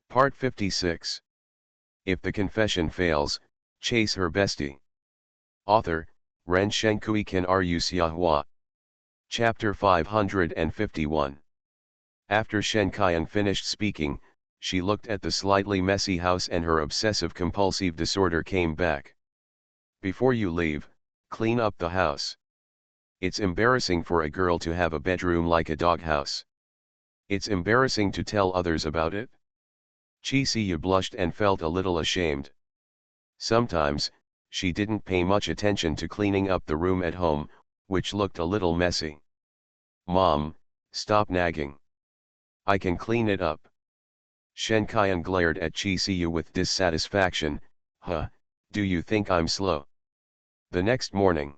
Part 56. If the confession fails, chase her bestie. Author, Ren Shenkui Kan Ru Xiahua. Chapter 551. After Shen Qian finished speaking, she looked at the slightly messy house and her obsessive-compulsive disorder came back. Before you leave, clean up the house. It's embarrassing for a girl to have a bedroom like a doghouse. It's embarrassing to tell others about it. Chi Siyu blushed and felt a little ashamed. Sometimes, she didn't pay much attention to cleaning up the room at home, which looked a little messy. Mom, stop nagging. I can clean it up. Shen Qian glared at Chi Siyu with dissatisfaction. Do you think I'm slow? The next morning,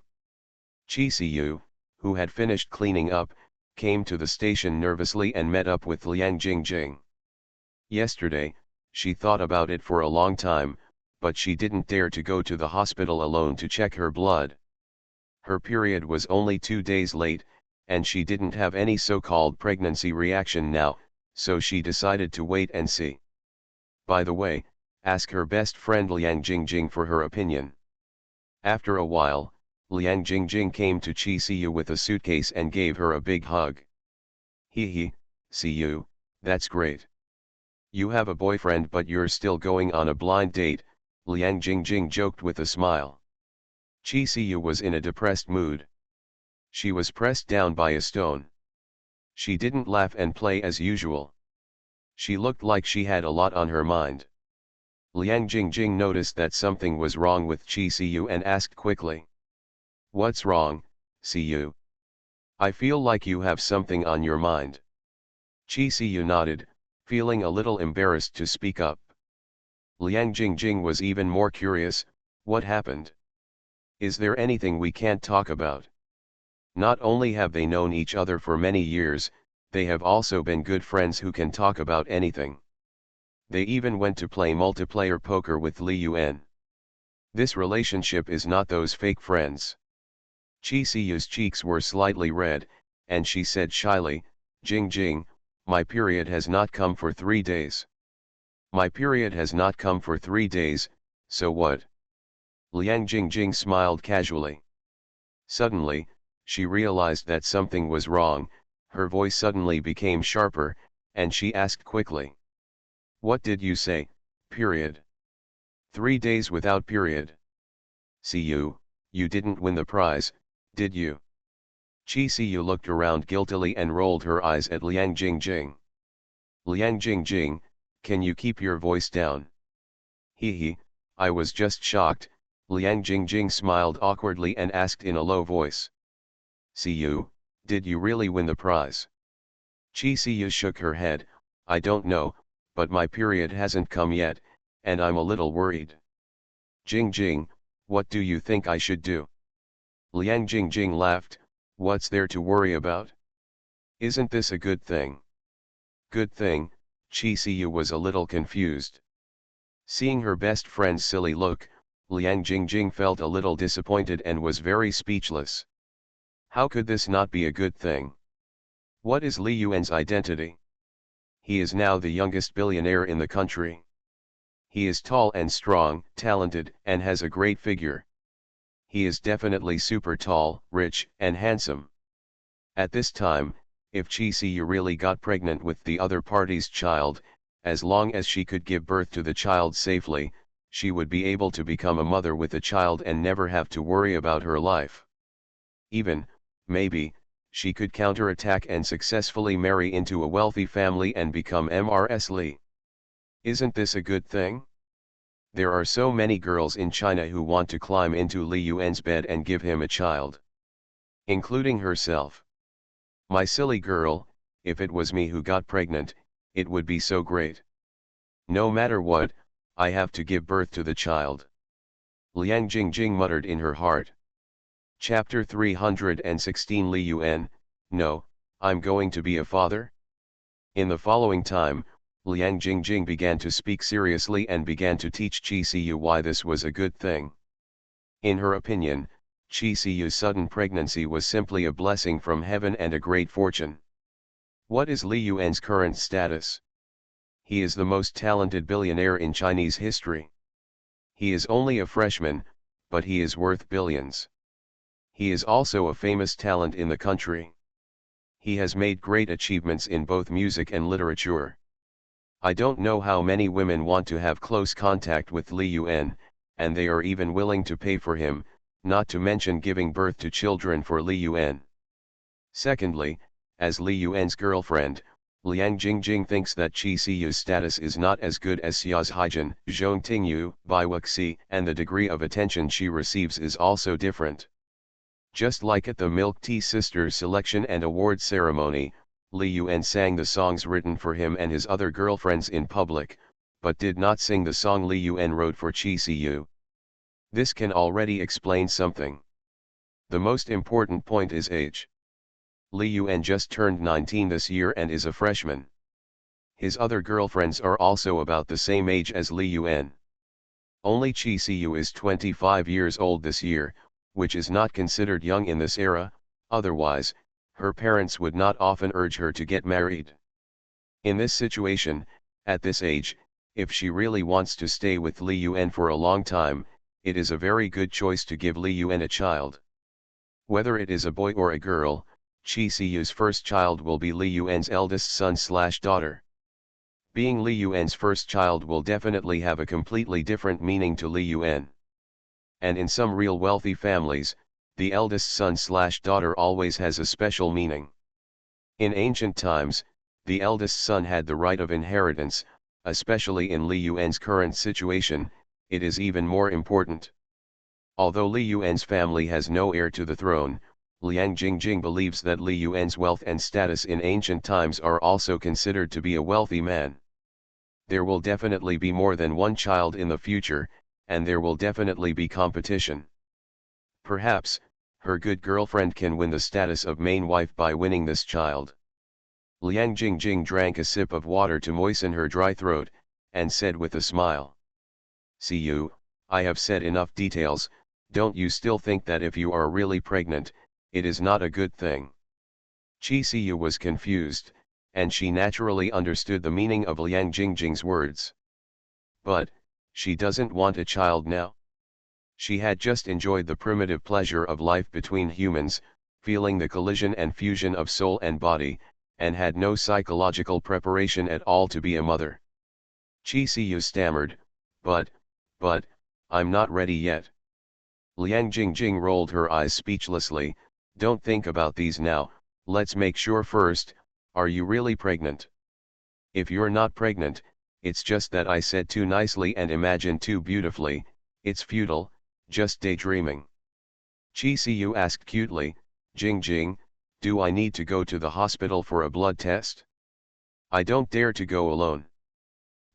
Chi Siyu, who had finished cleaning up, came to the station nervously and met up with Liang Jingjing. Yesterday, she thought about it for a long time, but she didn't dare to go to the hospital alone to check her blood. Her period was only 2 days late, and she didn't have any so-called pregnancy reaction now, so she decided to wait and see. By the way, ask her best friend Liang Jingjing for her opinion. After a while, Liang Jingjing came to Chi Siyu with a suitcase and gave her a big hug. Hee, Siyu, that's great. You have a boyfriend but you're still going on a blind date, Liang Jingjing joked with a smile. Chi Siyu was in a depressed mood. She was pressed down by a stone. She didn't laugh and play as usual. She looked like she had a lot on her mind. Liang Jingjing noticed that something was wrong with Chi Siyu and asked quickly. What's wrong, Siyu? I feel like you have something on your mind. Chi Siyu nodded, feeling a little embarrassed to speak up. Liang Jingjing was even more curious. What happened? Is there anything we can't talk about? Not only have they known each other for many years, they have also been good friends who can talk about anything. They even went to play multiplayer poker with Li Yuan. This relationship is not those fake friends. Chi Siyu's cheeks were slightly red, and she said shyly, Jingjing, my period has not come for 3 days. My period has not come for 3 days, so what? Liang Jingjing smiled casually. Suddenly, she realized that something was wrong, her voice suddenly became sharper, and she asked quickly. What did you say, period? 3 days without period. Siyu, you didn't win the prize, did you? Chi Siyu looked around guiltily and rolled her eyes at Liang Jingjing. Liang Jingjing, can you keep your voice down? Hee, I was just shocked, Liang Jingjing smiled awkwardly and asked in a low voice. Siyu, did you really win the prize? Chi Siyu shook her head, I don't know, but my period hasn't come yet, and I'm a little worried. Jingjing, what do you think I should do? Liang Jingjing laughed, what's there to worry about? Isn't this a good thing? Good thing, Chi Siyu was a little confused. Seeing her best friend's silly look, Liang Jingjing felt a little disappointed and was very speechless. How could this not be a good thing? What is Li Yuan's identity? He is now the youngest billionaire in the country. He is tall and strong, talented, and has a great figure. He is definitely super tall, rich, and handsome. At this time, if Chi Siyu really got pregnant with the other party's child, as long as she could give birth to the child safely, she would be able to become a mother with a child and never have to worry about her life. Even, maybe, she could counterattack and successfully marry into a wealthy family and become Mrs. Li. Isn't this a good thing? There are so many girls in China who want to climb into Li Yuan's bed and give him a child. Including herself. My silly girl, if it was me who got pregnant, it would be so great. No matter what, I have to give birth to the child. Liang Jingjing muttered in her heart. Chapter 316 Li Yuan, no, I'm going to be a father? In the following time, Liang Jingjing began to speak seriously and began to teach Chi Siyu why this was a good thing. In her opinion, Chi Siyu's sudden pregnancy was simply a blessing from heaven and a great fortune. What is Li Yuan's current status? He is the most talented billionaire in Chinese history. He is only a freshman, but he is worth billions. He is also a famous talent in the country. He has made great achievements in both music and literature. I don't know how many women want to have close contact with Li Yuan, and they are even willing to pay for him, not to mention giving birth to children for Li Yuan. Secondly, as Li Yuan's girlfriend, Liang Jingjing thinks that Qi Siyu's status is not as good as Xia's Haijin, Zhong Tingyu, Bai Wuxi, and the degree of attention she receives is also different. Just like at the Milk Tea Sisters selection and award ceremony, Li Yuan sang the songs written for him and his other girlfriends in public, but did not sing the song Li Yuan wrote for Qi Siyu. This can already explain something. The most important point is age. Li Yuan just turned 19 this year and is a freshman. His other girlfriends are also about the same age as Li Yuan. Only Qi Siyu is 25 years old this year, which is not considered young in this era, otherwise, her parents would not often urge her to get married. In this situation, at this age, if she really wants to stay with Li Yuan for a long time, it is a very good choice to give Li Yuan a child. Whether it is a boy or a girl, Qi Siyu's first child will be Li Yuan's eldest son/daughter. Being Li Yuan's first child will definitely have a completely different meaning to Li Yuan. And in some real wealthy families, the eldest son/daughter always has a special meaning. In ancient times, the eldest son had the right of inheritance, especially in Li Yuan's current situation, it is even more important. Although Li Yuan's family has no heir to the throne, Liang Jingjing believes that Li Yuan's wealth and status in ancient times are also considered to be a wealthy man. There will definitely be more than one child in the future, and there will definitely be competition. Perhaps, her good girlfriend can win the status of main wife by winning this child. Liang Jingjing drank a sip of water to moisten her dry throat, and said with a smile. "See you, I have said enough details, don't you still think that if you are really pregnant, it is not a good thing?" Qi Siyu was confused, and she naturally understood the meaning of Liang Jingjing's words. But, she doesn't want a child now. She had just enjoyed the primitive pleasure of life between humans, feeling the collision and fusion of soul and body, and had no psychological preparation at all to be a mother. Qi Siyu stammered, but, I'm not ready yet." Liang Jingjing rolled her eyes speechlessly. "Don't think about these now, let's make sure first, are you really pregnant? If you're not pregnant, it's just that I said too nicely and imagined too beautifully, it's futile, just daydreaming." Qi Siyu asked cutely, "Jingjing, do I need to go to the hospital for a blood test? I don't dare to go alone."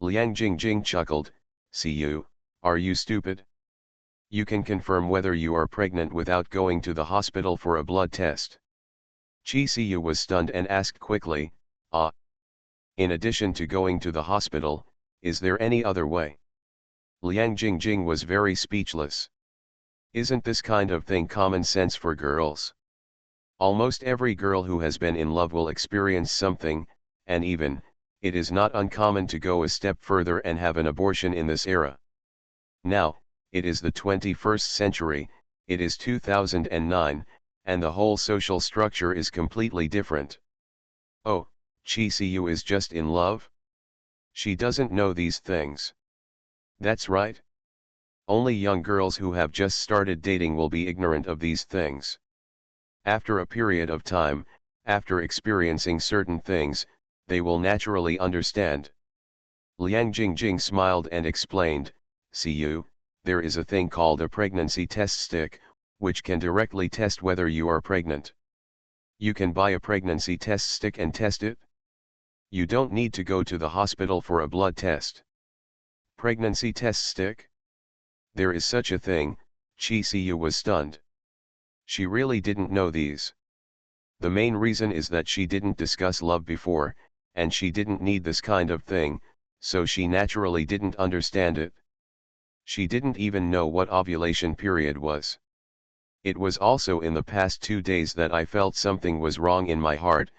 Liang Jingjing chuckled, "Siyu, are you stupid? You can confirm whether you are pregnant without going to the hospital for a blood test." Qi Siyu was stunned and asked quickly, "Ah? In addition to going to the hospital, is there any other way?" Liang Jingjing was very speechless. Isn't this kind of thing common sense for girls? Almost every girl who has been in love will experience something, and even, it is not uncommon to go a step further and have an abortion in this era. Now, it is the 21st century, it is 2009, and the whole social structure is completely different. Oh, Qi Siyu is just in love? She doesn't know these things. That's right. Only young girls who have just started dating will be ignorant of these things. After a period of time, after experiencing certain things, they will naturally understand. Liang Jingjing smiled and explained, "Siyu, there is a thing called a pregnancy test stick, which can directly test whether you are pregnant. You can buy a pregnancy test stick and test it. You don't need to go to the hospital for a blood test." Pregnancy test stick? There is such a thing. Qi Siyu was stunned. She really didn't know these. The main reason is that she didn't discuss love before, and she didn't need this kind of thing, so she naturally didn't understand it. She didn't even know what ovulation period was. It was also in the past 2 days that I felt something was wrong in my heart,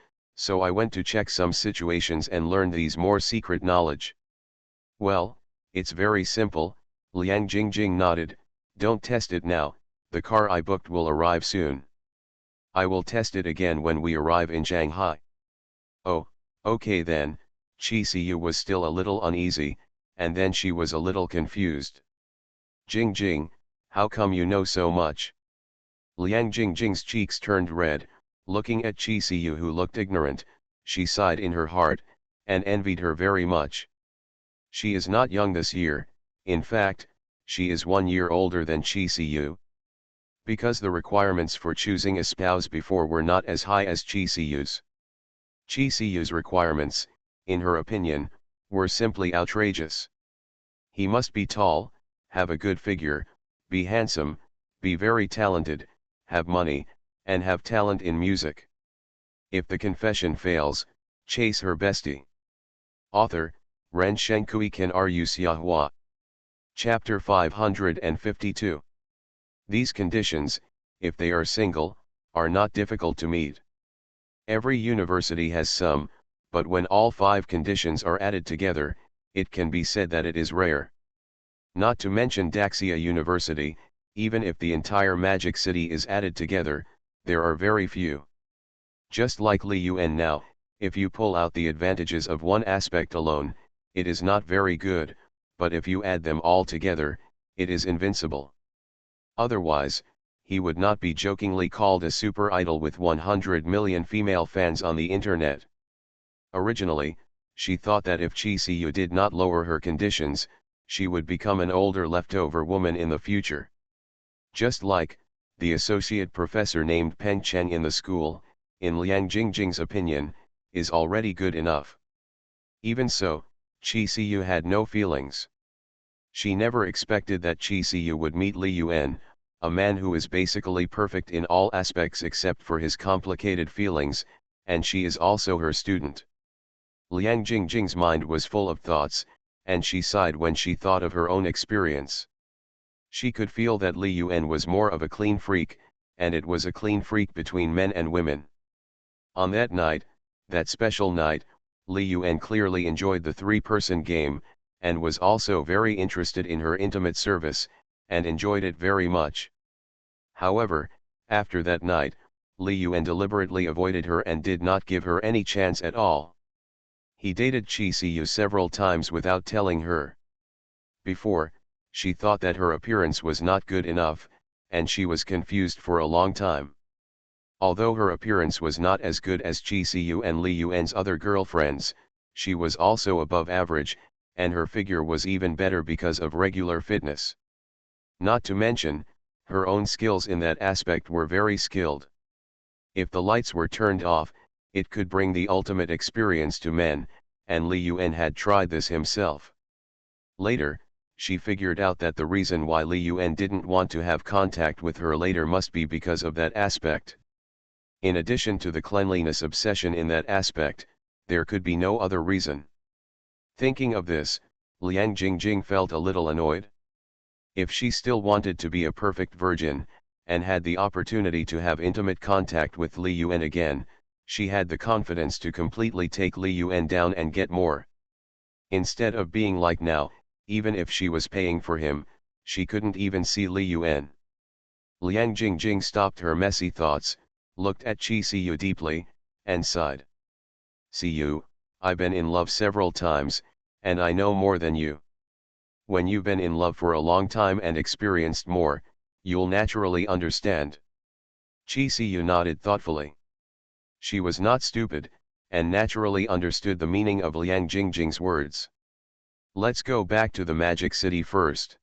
So I went to check some situations and learned these more secret knowledge. Well, it's very simple, Liang Jingjing nodded. Don't test it now, the car I booked will arrive soon. I will test it again when we arrive in Shanghai. Oh, okay then, Chi Siyu was still a little uneasy, and then she was a little confused. Jingjing, how come you know so much? Liang Jingjing's cheeks turned red, looking at Chi Siyu who looked ignorant. She sighed in her heart, and envied her very much. She is not young this year, in fact, she is 1 year older than Chi Siyu. Because the requirements for choosing a spouse before were not as high as Chi Siyu's. Chi Siyu's requirements, in her opinion, were simply outrageous. He must be tall, have a good figure, be handsome, be very talented, have money, and have talent in music. If the confession fails, chase her bestie. Author, Ren Shenkui Ken Ru Xiahua. Chapter 552. These conditions, if they are single, are not difficult to meet. Every university has some, but when all 5 conditions are added together, it can be said that it is rare. Not to mention Daxia University, even if the entire Magic City is added together, there are very few. Just like Li Yuan now, if you pull out the advantages of one aspect alone, it is not very good, but if you add them all together, it is invincible. Otherwise, he would not be jokingly called a super idol with 100 million female fans on the internet. Originally, she thought that if Chi Siyu did not lower her conditions, she would become an older leftover woman in the future. Just like, the associate professor named Peng Cheng in the school, in Liang Jingjing's opinion, is already good enough. Even so, Chi Siyu had no feelings. She never expected that Chi Siyu would meet Li Yuan, a man who is basically perfect in all aspects except for his complicated feelings, and she is also her student. Liang Jingjing's mind was full of thoughts, and she sighed when she thought of her own experience. She could feel that Li Yuan was more of a clean freak, and it was a clean freak between men and women. On that night, that special night, Li Yuan clearly enjoyed the 3-person game, and was also very interested in her intimate service, and enjoyed it very much. However, after that night, Li Yuan deliberately avoided her and did not give her any chance at all. He dated Chi Siyu several times without telling her. Before, she thought that her appearance was not good enough, and she was confused for a long time. Although her appearance was not as good as Chi Siyu and Li Yuan's other girlfriends, she was also above average, and her figure was even better because of regular fitness. Not to mention, her own skills in that aspect were very skilled. If the lights were turned off, it could bring the ultimate experience to men, and Li Yuan had tried this himself. Later, she figured out that the reason why Li Yuan didn't want to have contact with her later must be because of that aspect. In addition to the cleanliness obsession in that aspect, there could be no other reason. Thinking of this, Liang Jingjing felt a little annoyed. If she still wanted to be a perfect virgin, and had the opportunity to have intimate contact with Li Yuan again, she had the confidence to completely take Li Yuan down and get more. Instead of being like now, even if she was paying for him, she couldn't even see Li Yuan. Liang Jingjing stopped her messy thoughts, looked at Chi Siyu deeply, and sighed. Siyu, I've been in love several times, and I know more than you. When you've been in love for a long time and experienced more, you'll naturally understand. Chi Siyu nodded thoughtfully. She was not stupid, and naturally understood the meaning of Liang Jingjing's words. Let's go back to the Magic City first.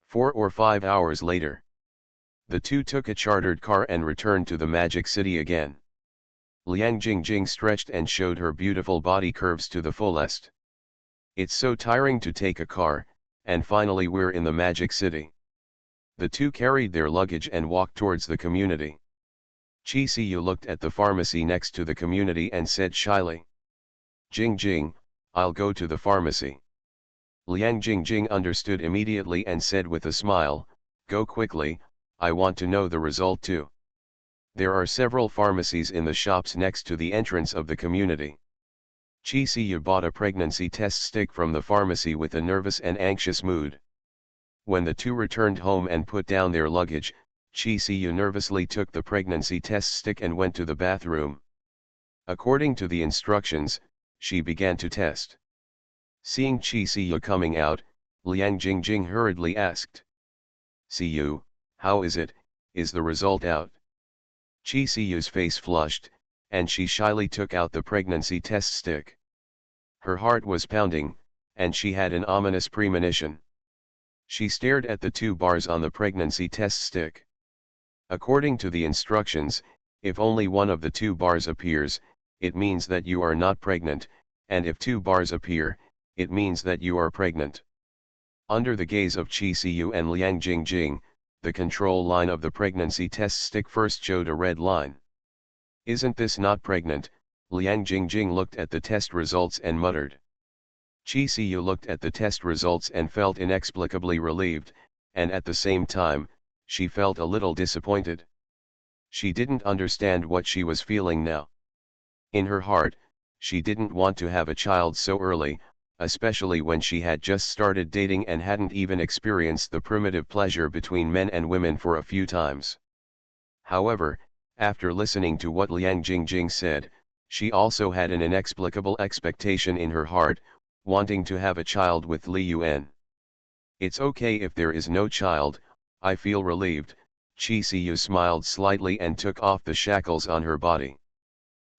4 or 5 hours later, the two took a chartered car and returned to the Magic City again. Liang Jingjing stretched and showed her beautiful body curves to the fullest. It's so tiring to take a car, and finally we're in the Magic City. The two carried their luggage and walked towards the community. Chi Siyu looked at the pharmacy next to the community and said shyly, Jingjing, I'll go to the pharmacy. Liang Jingjing understood immediately and said with a smile, go quickly, I want to know the result too. There are several pharmacies in the shops next to the entrance of the community. Chi Siyu bought a pregnancy test stick from the pharmacy with a nervous and anxious mood. When the two returned home and put down their luggage, Chi Siyu nervously took the pregnancy test stick and went to the bathroom. According to the instructions, she began to test. Seeing Chi Siyu coming out, Liang Jingjing hurriedly asked, "Siyu, how is it, is the result out?" Chi Siyu's face flushed, and she shyly took out the pregnancy test stick. Her heart was pounding, and she had an ominous premonition. She stared at the two bars on the pregnancy test stick. According to the instructions, if only one of the two bars appears, it means that you are not pregnant, and if two bars appear, it means that you are pregnant. Under the gaze of Chi Siyu and Liang Jingjing, the control line of the pregnancy test stick first showed a red line. "Isn't this not pregnant?" Liang Jingjing looked at the test results and muttered. Chi Siyu looked at the test results and felt inexplicably relieved, and at the same time, she felt a little disappointed. She didn't understand what she was feeling now. In her heart, she didn't want to have a child so early, especially when she had just started dating and hadn't even experienced the primitive pleasure between men and women for a few times. However, after listening to what Liang Jingjing said, she also had an inexplicable expectation in her heart, wanting to have a child with Li Yuan. "It's okay if there is no child, I feel relieved," Chi Siyu smiled slightly and took off the shackles on her body.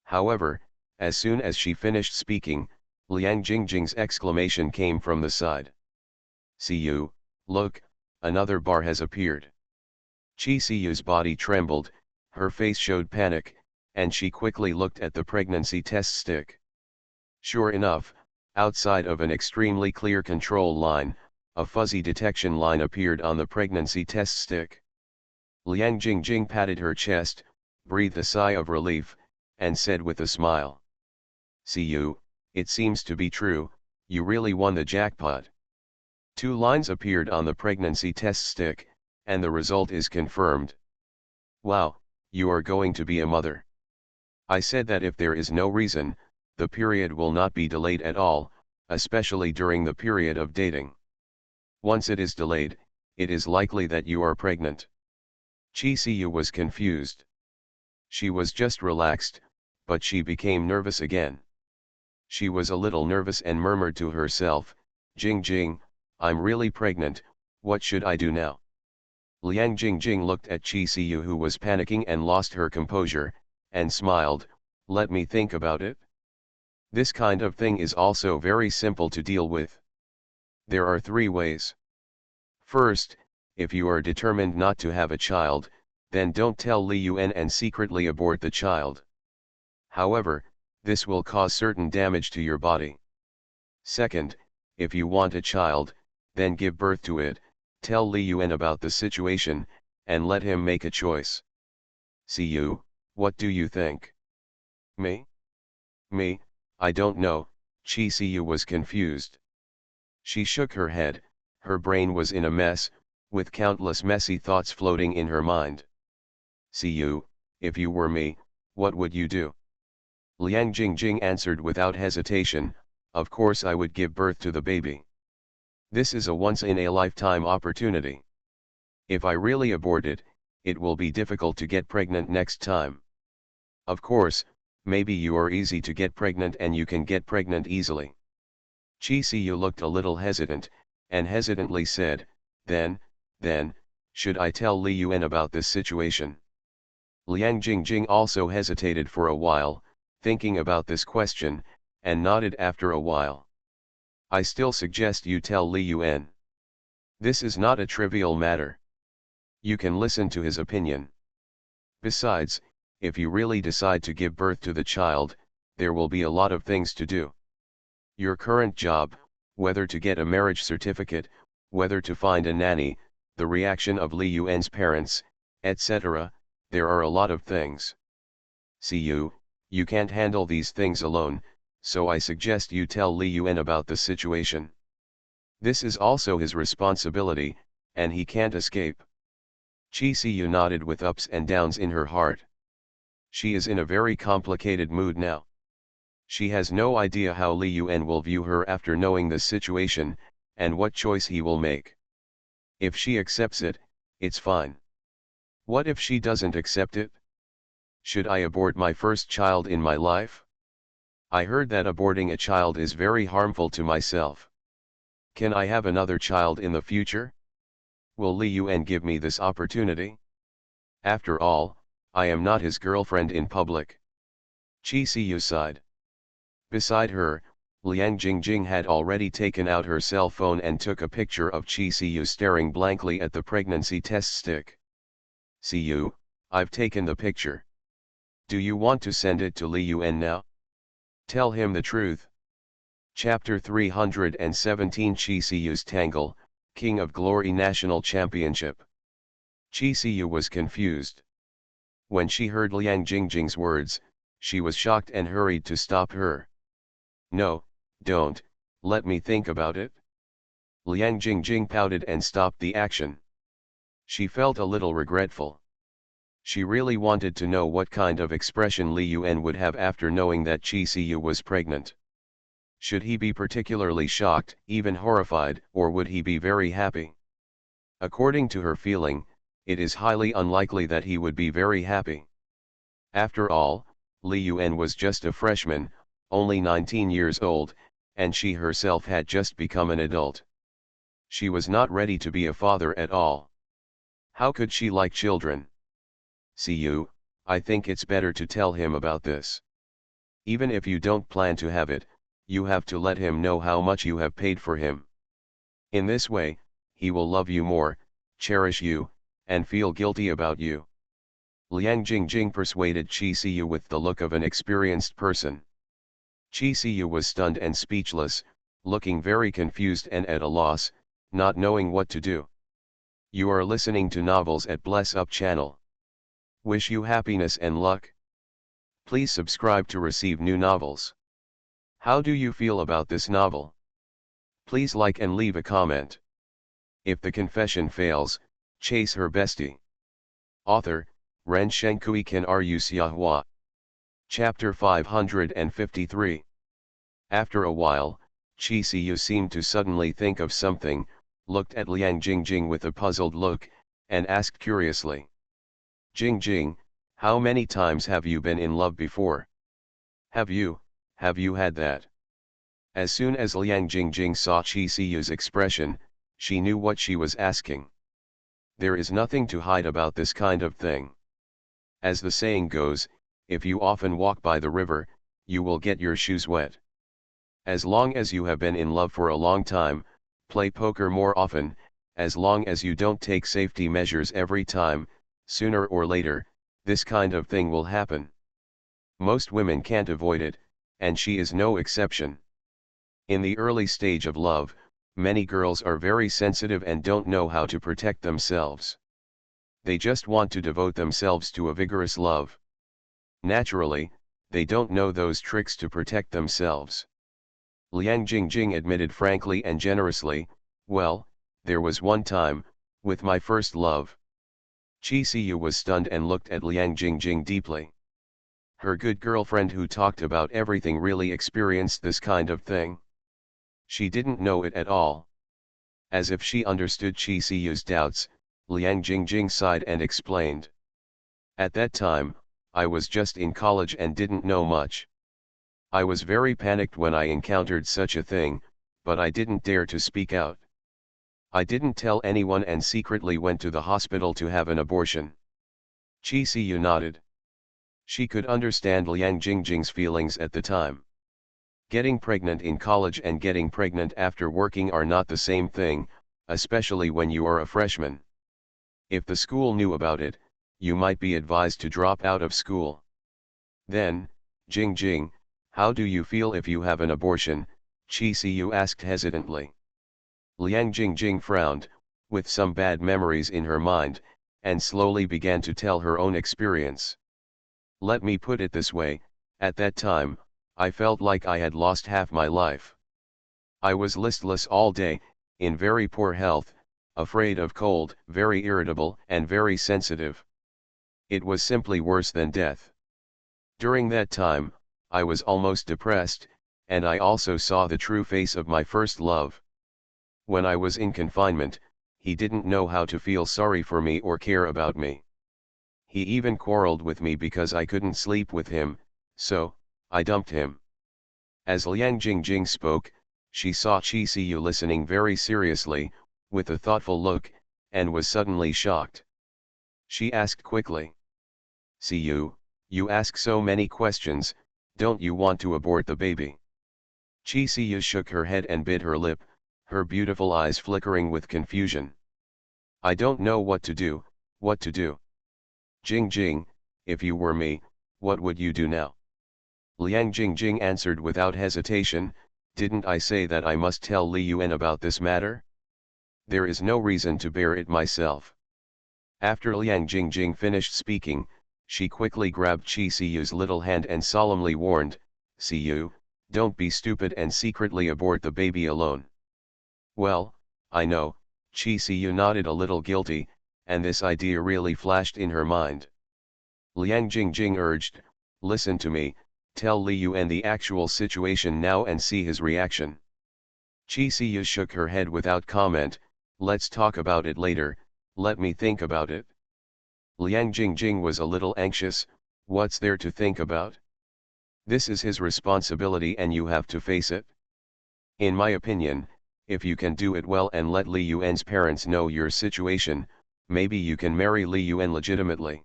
However, as soon as she finished speaking, Liang Jingjing's exclamation came from the side. "Siyu, look, another bar has appeared." Chi Siyu's body trembled, her face showed panic, and she quickly looked at the pregnancy test stick. Sure enough, outside of an extremely clear control line, a fuzzy detection line appeared on the pregnancy test stick. Liang Jingjing patted her chest, breathed a sigh of relief, and said with a smile, "Siyu, it seems to be true, you really won the jackpot." Two lines appeared on the pregnancy test stick, and the result is confirmed. "Wow, you are going to be a mother. I said that if there is no reason, the period will not be delayed at all, especially during the period of dating. Once it is delayed, it is likely that you are pregnant." Chi Siyu was confused. She was just relaxed, but she became nervous again. She was a little nervous and murmured to herself, "Jingjing, I'm really pregnant, what should I do now?" Liang Jingjing looked at Chi Siyu, who was panicking and lost her composure, and smiled, "Let me think about it. This kind of thing is also very simple to deal with. There are three ways. First, if you are determined not to have a child, then don't tell Li Yuan and secretly abort the child. However, this will cause certain damage to your body. Second, if you want a child, then give birth to it, tell Li Yuan about the situation, and let him make a choice. Siyu, what do you think?" "Me? I don't know," Chi Siyu was confused. She shook her head, her brain was in a mess, with countless messy thoughts floating in her mind. "Siyu, if you were me, what would you do?" Liang Jingjing answered without hesitation, "Of course I would give birth to the baby. This is a once-in-a-lifetime opportunity. If I really abort it, it will be difficult to get pregnant next time. Of course, maybe you are easy to get pregnant and you can get pregnant easily." Chi Siyu looked a little hesitant, and hesitantly said, then, should I tell Li Yuan about this situation?" Liang Jingjing also hesitated for a while, thinking about this question, and nodded after a while. "I still suggest you tell Li Yuan. This is not a trivial matter. You can listen to his opinion. Besides, if you really decide to give birth to the child, there will be a lot of things to do. Your current job, whether to get a marriage certificate, whether to find a nanny, the reaction of Li Yuan's parents, etc., there are a lot of things. Siyu, you can't handle these things alone, so I suggest you tell Li Yuan about the situation. This is also his responsibility, and he can't escape." Chi Siyu nodded with ups and downs in her heart. She is in a very complicated mood now. She has no idea how Li Yuan will view her after knowing this situation, and what choice he will make. If she accepts it, it's fine. What if she doesn't accept it? Should I abort my first child in my life? I heard that aborting a child is very harmful to myself. Can I have another child in the future? Will Li Yuan give me this opportunity? After all, I am not his girlfriend in public. Chi Siyu sighed. Beside her, Liang Jingjing had already taken out her cell phone and took a picture of Chi Siyu staring blankly at the pregnancy test stick. Siyu, I've taken the picture. Do you want to send it to Li Yuan now? Tell him the truth. Chapter 317 Chi Siyu's Tangle, King of Glory National Championship. Chi Siyu was confused. When she heard Liang Jingjing's words, she was shocked and hurried to stop her. No, don't, let me think about it. Liang Jingjing pouted and stopped the action. She felt a little regretful. She really wanted to know what kind of expression Li Yuan would have after knowing that Chi Siyu was pregnant. Should he be particularly shocked, even horrified, or would he be very happy? According to her feeling, it is highly unlikely that he would be very happy. After all, Li Yuan was just a freshman, only 19 years old, and she herself had just become an adult. She was not ready to be a father at all. How could she like children? Siyu, I think it's better to tell him about this. Even if you don't plan to have it, you have to let him know how much you have paid for him. In this way, he will love you more, cherish you, and feel guilty about you. Liang Jingjing persuaded Chi Siyu with the look of an experienced person. Chi Siyu was stunned and speechless, looking very confused and at a loss, not knowing what to do. You are listening to Novels at Bless Up channel. Wish you happiness and luck. Please subscribe to receive new novels. How do you feel about this novel? Please like and leave a comment. If the confession fails, chase her bestie. Author, Ren Shenkui Kan Ru Xiahua. Chapter 553. After a while, Chi Siyu seemed to suddenly think of something, looked at Liang Jingjing with a puzzled look, and asked curiously. Jingjing, how many times have you been in love before? Have you had that? As soon as Liang Jingjing saw Chi Siyu's expression, she knew what she was asking. There is nothing to hide about this kind of thing. As the saying goes, if you often walk by the river, you will get your shoes wet. As long as you have been in love for a long time, play poker more often, as long as you don't take safety measures every time, sooner or later, this kind of thing will happen. Most women can't avoid it, and she is no exception. In the early stage of love, many girls are very sensitive and don't know how to protect themselves. They just want to devote themselves to a vigorous love. Naturally, they don't know those tricks to protect themselves. Liang Jingjing admitted frankly and generously, well, there was one time, with my first love. Chi Siyu was stunned and looked at Liang Jingjing deeply. Her good girlfriend who talked about everything really experienced this kind of thing. She didn't know it at all. As if she understood Chi Siyu's doubts, Liang Jingjing sighed and explained. At that time, I was just in college and didn't know much. I was very panicked when I encountered such a thing, but I didn't dare to speak out. I didn't tell anyone and secretly went to the hospital to have an abortion. Chi Siyu nodded. She could understand Liang Jingjing's feelings at the time. Getting pregnant in college and getting pregnant after working are not the same thing, especially when you are a freshman. If the school knew about it, you might be advised to drop out of school. Then, Jingjing, how do you feel if you have an abortion? Chi Siyu asked hesitantly. Liang Jingjing frowned, with some bad memories in her mind, and slowly began to tell her own experience. Let me put it this way, at that time, I felt like I had lost half my life. I was listless all day, in very poor health, afraid of cold, very irritable and very sensitive. It was simply worse than death. During that time, I was almost depressed, and I also saw the true face of my first love. When I was in confinement, he didn't know how to feel sorry for me or care about me. He even quarreled with me because I couldn't sleep with him, so I dumped him. As Liang Jingjing spoke, she saw Qi Siyu listening very seriously, with a thoughtful look, and was suddenly shocked. She asked quickly, "Siyu, you ask so many questions, don't you want to abort the baby?" Qi Siyu shook her head and bit her lip, her beautiful eyes flickering with confusion. "I don't know what to do, what to do. Jingjing, if you were me, what would you do now?" Liang Jingjing answered without hesitation, "Didn't I say that I must tell Li Yuan about this matter? There is no reason to bear it myself." After Liang Jingjing finished speaking, she quickly grabbed Qi Siyu's little hand and solemnly warned, "Siyu, don't be stupid and secretly abort the baby alone." "Well, I know," Qi Siyu nodded a little guilty, and this idea really flashed in her mind. Liang Jingjing urged, "Listen to me, tell Li Yuan the actual situation now and see his reaction." Qi Siyu shook her head without comment, "Let's talk about it later, let me think about it." Liang Jingjing was a little anxious, "What's there to think about? This is his responsibility and you have to face it. In my opinion, if you can do it well and let Li Yuan's parents know your situation, maybe you can marry Li Yuan legitimately."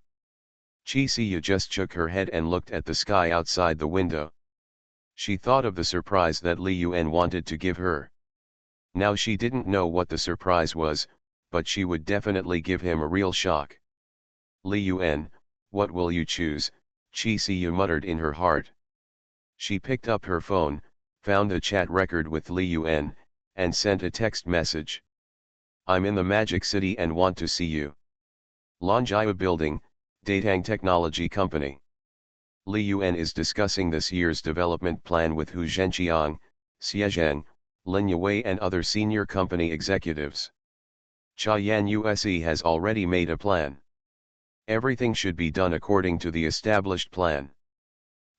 Qi Siyu just shook her head and looked at the sky outside the window. She thought of the surprise that Li Yuan wanted to give her. Now she didn't know what the surprise was, but she would definitely give him a real shock. "Li Yuan, what will you choose?" Qi Siyu muttered in her heart. She picked up her phone, found a chat record with Li Yuan, and sent a text message. "I'm in the Magic City and want to see you. Longjia Building, Datang Technology Company." Li Yuan is discussing this year's development plan with Hu Zhenqiang, Xie Zheng, Lin Yue and other senior company executives. Chayan Use has already made a plan. Everything should be done according to the established plan.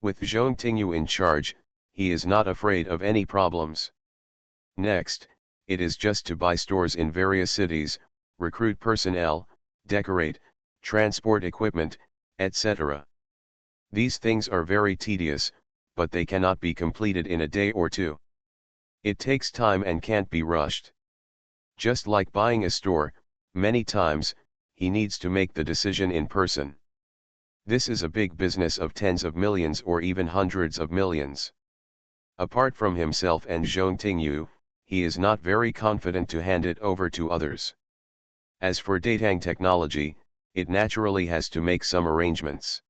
With Zhong Tingyu in charge, he is not afraid of any problems. Next, it is just to buy stores in various cities, recruit personnel, decorate, transport equipment, etc. These things are very tedious, but they cannot be completed in a day or two. It takes time and can't be rushed. Just like buying a store, many times, he needs to make the decision in person. This is a big business of tens of millions or even hundreds of millions. Apart from himself and Zhong Tingyu, he is not very confident to hand it over to others. As for Datang Technology, it naturally has to make some arrangements.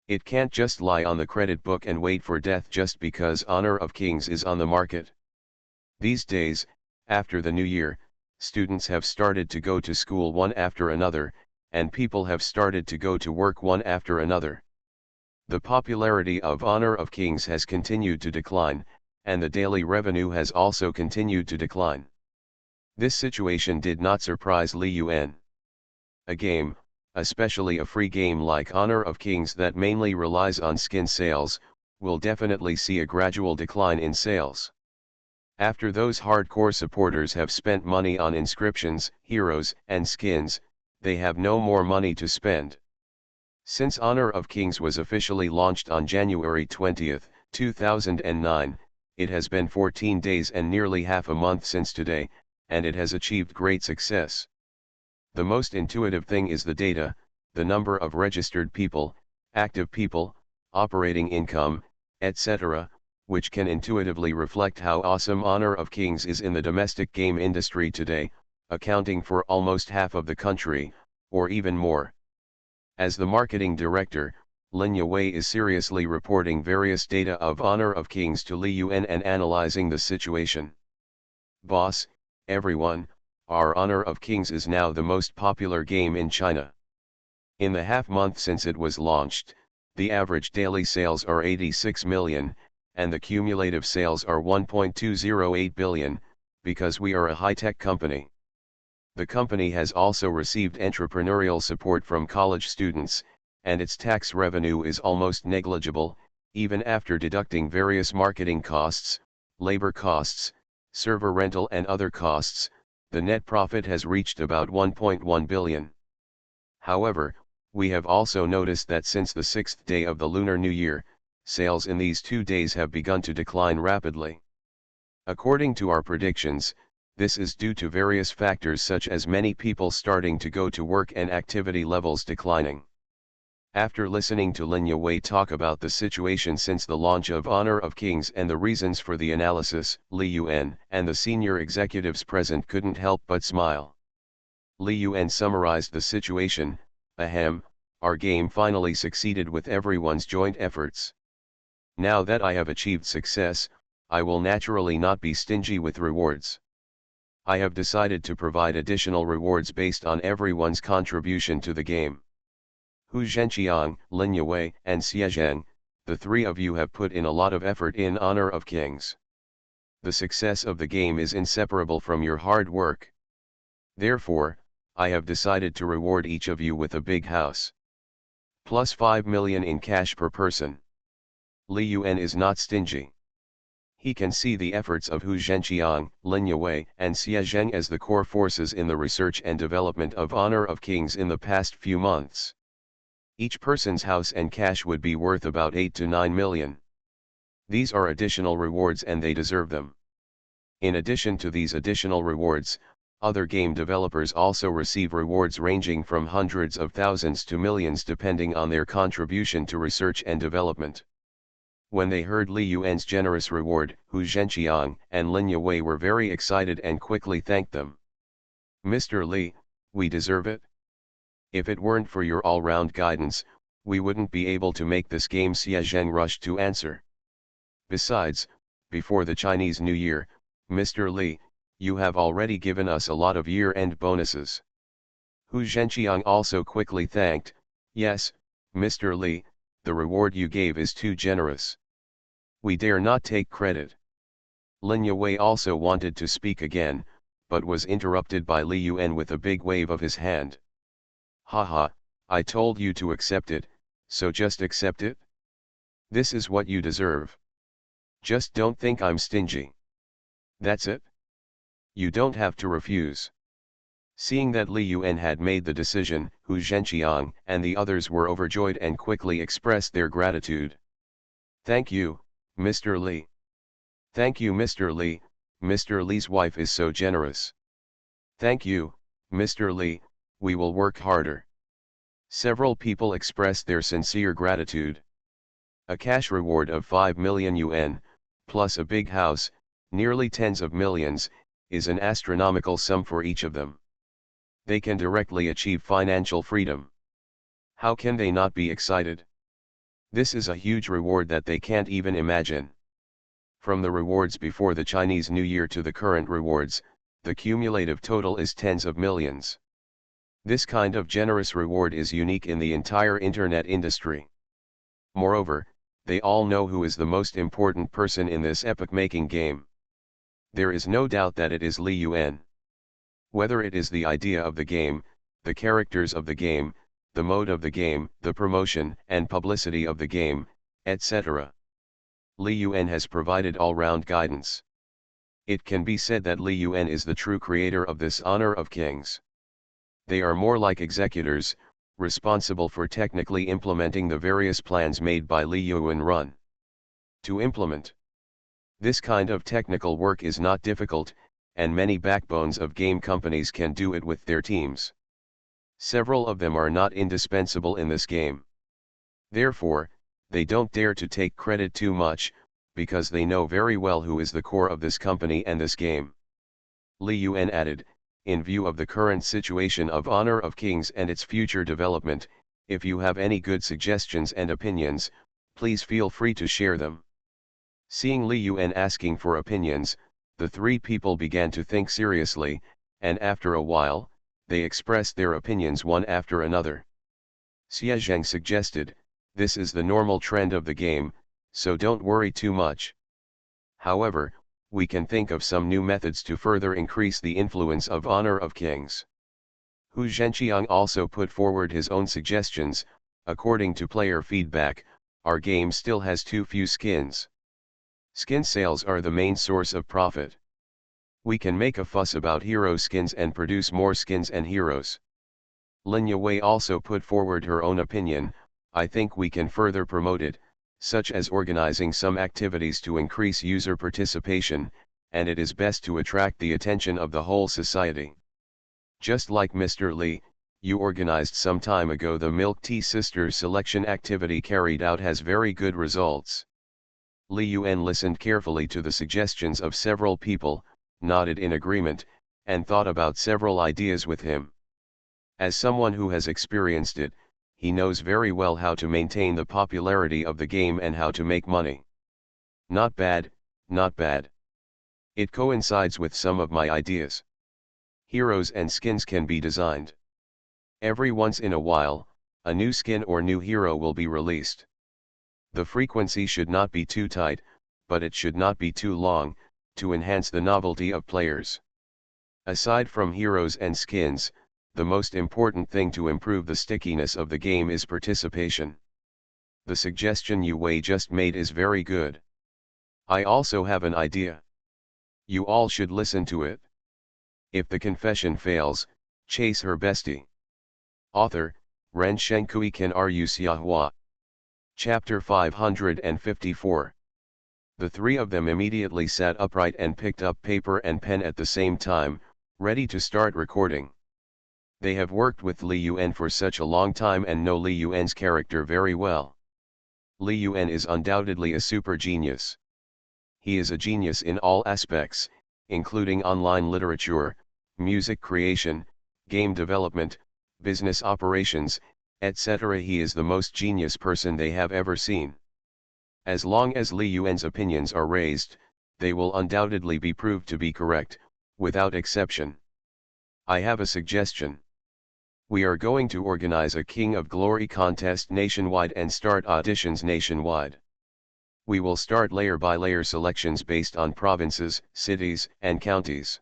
It can't just lie on the credit book and wait for death just because Honor of Kings is on the market. These days, after the new year, students have started to go to school one after another, and people have started to go to work one after another. The popularity of Honor of Kings has continued to decline, and the daily revenue has also continued to decline. This situation did not surprise Li Yuan. A game, especially a free game like Honor of Kings that mainly relies on skin sales, will definitely see a gradual decline in sales. After those hardcore supporters have spent money on inscriptions, heroes, and skins, they have no more money to spend. Since Honor of Kings was officially launched on January 20, 2009, it has been 14 days and nearly half a month since today, and it has achieved great success. The most intuitive thing is the data, the number of registered people, active people, operating income, etc., which can intuitively reflect how awesome Honor of Kings is in the domestic game industry today, accounting for almost half of the country, or even more. As the marketing director, Lin Yue is seriously reporting various data of Honor of Kings to Li Yuan and analyzing the situation. "Boss, everyone, our Honor of Kings is now the most popular game in China. In the half-month since it was launched, the average daily sales are 86 million, and the cumulative sales are 1.208 billion, because we are a high-tech company. The company has also received entrepreneurial support from college students, and its tax revenue is almost negligible, even after deducting various marketing costs, labor costs, server rental and other costs. The net profit has reached about 1.1 billion. However, we have also noticed that since the 6th day of the Lunar New Year, sales in these 2 days have begun to decline rapidly. According to our predictions, this is due to various factors such as many people starting to go to work and activity levels declining. After listening to Lin Yue talk about the situation since the launch of Honor of Kings and the reasons for the analysis, Li Yuan and the senior executives present couldn't help but smile. Li Yuan summarized the situation. Ahem, our game finally succeeded with everyone's joint efforts. Now that I have achieved success, I will naturally not be stingy with rewards. I have decided to provide additional rewards based on everyone's contribution to the game. Hu Zhenqiang, Lin Yue, and Xie Zheng, the three of you have put in a lot of effort in Honor of Kings. The success of the game is inseparable from your hard work. Therefore, I have decided to reward each of you with a big house. Plus 5 million in cash per person. Li Yuan is not stingy. He can see the efforts of Hu Zhenqiang, Lin Yue, and Xie Zheng as the core forces in the research and development of Honor of Kings in the past few months. Each person's house and cash would be worth about 8 to 9 million. These are additional rewards and they deserve them. In addition to these additional rewards, other game developers also receive rewards ranging from hundreds of thousands to millions depending on their contribution to research and development. When they heard Li Yuan's generous reward, Hu Zhenqiang and Lin Yue were very excited and quickly thanked them. Mr. Li, we deserve it. If it weren't for your all-round guidance, we wouldn't be able to make this game. Xie Zheng rushed to answer. Besides, before the Chinese New Year, Mr. Li, you have already given us a lot of year-end bonuses. Hu Zhenqiang also quickly thanked. Yes, Mr. Li, the reward you gave is too generous. We dare not take credit. Lin Yue also wanted to speak again, but was interrupted by Li Yuan with a big wave of his hand. Haha, I told you to accept it, so just accept it? This is what you deserve. Just don't think I'm stingy. That's it? You don't have to refuse. Seeing that Li Yuan had made the decision, Hu Zhenqiang and the others were overjoyed and quickly expressed their gratitude. Thank you, Mr. Li. Thank you, Mr. Li. Mr. Li's wife is so generous. Thank you, Mr. Li, we will work harder. Several people expressed their sincere gratitude. A cash reward of 5 million yuan, plus a big house, nearly tens of millions, is an astronomical sum for each of them. They can directly achieve financial freedom. How can they not be excited? This is a huge reward that they can't even imagine. From the rewards before the Chinese New Year to the current rewards, the cumulative total is tens of millions. This kind of generous reward is unique in the entire internet industry. Moreover, they all know who is the most important person in this epoch-making game. There is no doubt that it is Li Yuan. Whether it is the idea of the game, the characters of the game, the mode of the game, the promotion and publicity of the game, etc. Li Yuan has provided all-round guidance. It can be said that Li Yuan is the true creator of this Honor of Kings. They are more like executors, responsible for technically implementing the various plans made by Li Yuan run. To implement this kind of technical work is not difficult, and many backbones of game companies can do it with their teams. Several of them are not indispensable in this game. Therefore, they don't dare to take credit too much, because they know very well who is the core of this company and this game. Li Yuan added, in view of the current situation of Honor of Kings and its future development, if you have any good suggestions and opinions, please feel free to share them. Seeing Li Yuan asking for opinions, the three people began to think seriously, and after a while, they expressed their opinions one after another. Xie Zheng suggested, this is the normal trend of the game, so don't worry too much. However, we can think of some new methods to further increase the influence of Honor of Kings. Hu Zhenqiang also put forward his own suggestions. According to player feedback, our game still has too few skins. Skin sales are the main source of profit. We can make a fuss about hero skins and produce more skins and heroes. Linya Wei also put forward her own opinion. I think we can further promote it, such as organizing some activities to increase user participation, and it is best to attract the attention of the whole society. Just like Mr. Lee, you organized some time ago the Milk Tea Sisters selection activity carried out has very good results. Li Yuan listened carefully to the suggestions of several people, nodded in agreement, and thought about several ideas with him. As someone who has experienced it, he knows very well how to maintain the popularity of the game and how to make money. Not bad, not bad. It coincides with some of my ideas. Heroes and skins can be designed. Every once in a while, a new skin or new hero will be released. The frequency should not be too tight, but it should not be too long, to enhance the novelty of players. Aside from heroes and skins, the most important thing to improve the stickiness of the game is participation. The suggestion Yu Wei just made is very good. I also have an idea. You all should listen to it. If the confession fails, chase her bestie. Author, Ren Shenkui Ken Ru Xiahua. Chapter 554. The three of them immediately sat upright and picked up paper and pen at the same time, ready to start recording. They have worked with Li Yuan for such a long time and know Li Yuan's character very well. Li Yuan is undoubtedly a super genius. He is a genius in all aspects, including online literature, music creation, game development, business operations, etc. He is the most genius person they have ever seen. As long as Li Yuan's opinions are raised, they will undoubtedly be proved to be correct, without exception. I have a suggestion. We are going to organize a King of Glory contest nationwide and start auditions nationwide. We will start layer by layer selections based on provinces, cities, and counties.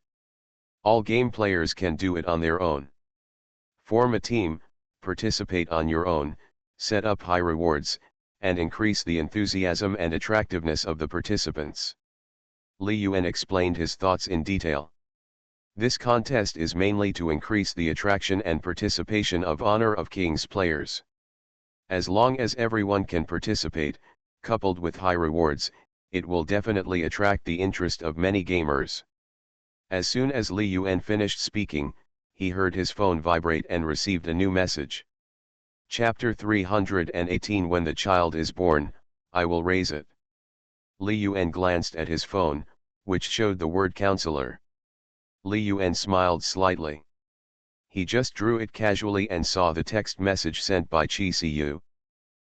All game players can do it on their own. Form a team, participate on your own, set up high rewards, and increase the enthusiasm and attractiveness of the participants. Li Yuan explained his thoughts in detail. This contest is mainly to increase the attraction and participation of Honor of Kings players. As long as everyone can participate, coupled with high rewards, it will definitely attract the interest of many gamers. As soon as Li Yuan finished speaking, he heard his phone vibrate and received a new message. Chapter 318. When the child is born, I will raise it. Li Yuan glanced at his phone, which showed the word counselor. Li Yuan smiled slightly. He just drew it casually and saw the text message sent by Chi Siyu.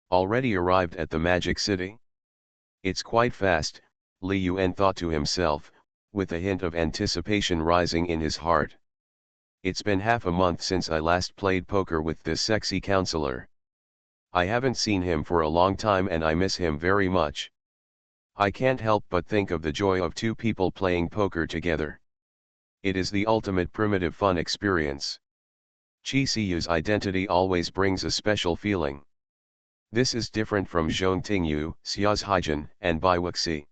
Already arrived at the Magic City? It's quite fast, Li Yuan thought to himself, with a hint of anticipation rising in his heart. It's been half a month since I last played poker with this sexy counselor. I haven't seen him for a long time and I miss him very much. I can't help but think of the joy of two people playing poker together. It is the ultimate primitive fun experience. Chi Siyu's identity always brings a special feeling. This is different from Zhong Tingyu, Xia's Haijin, and Bai Wuxi.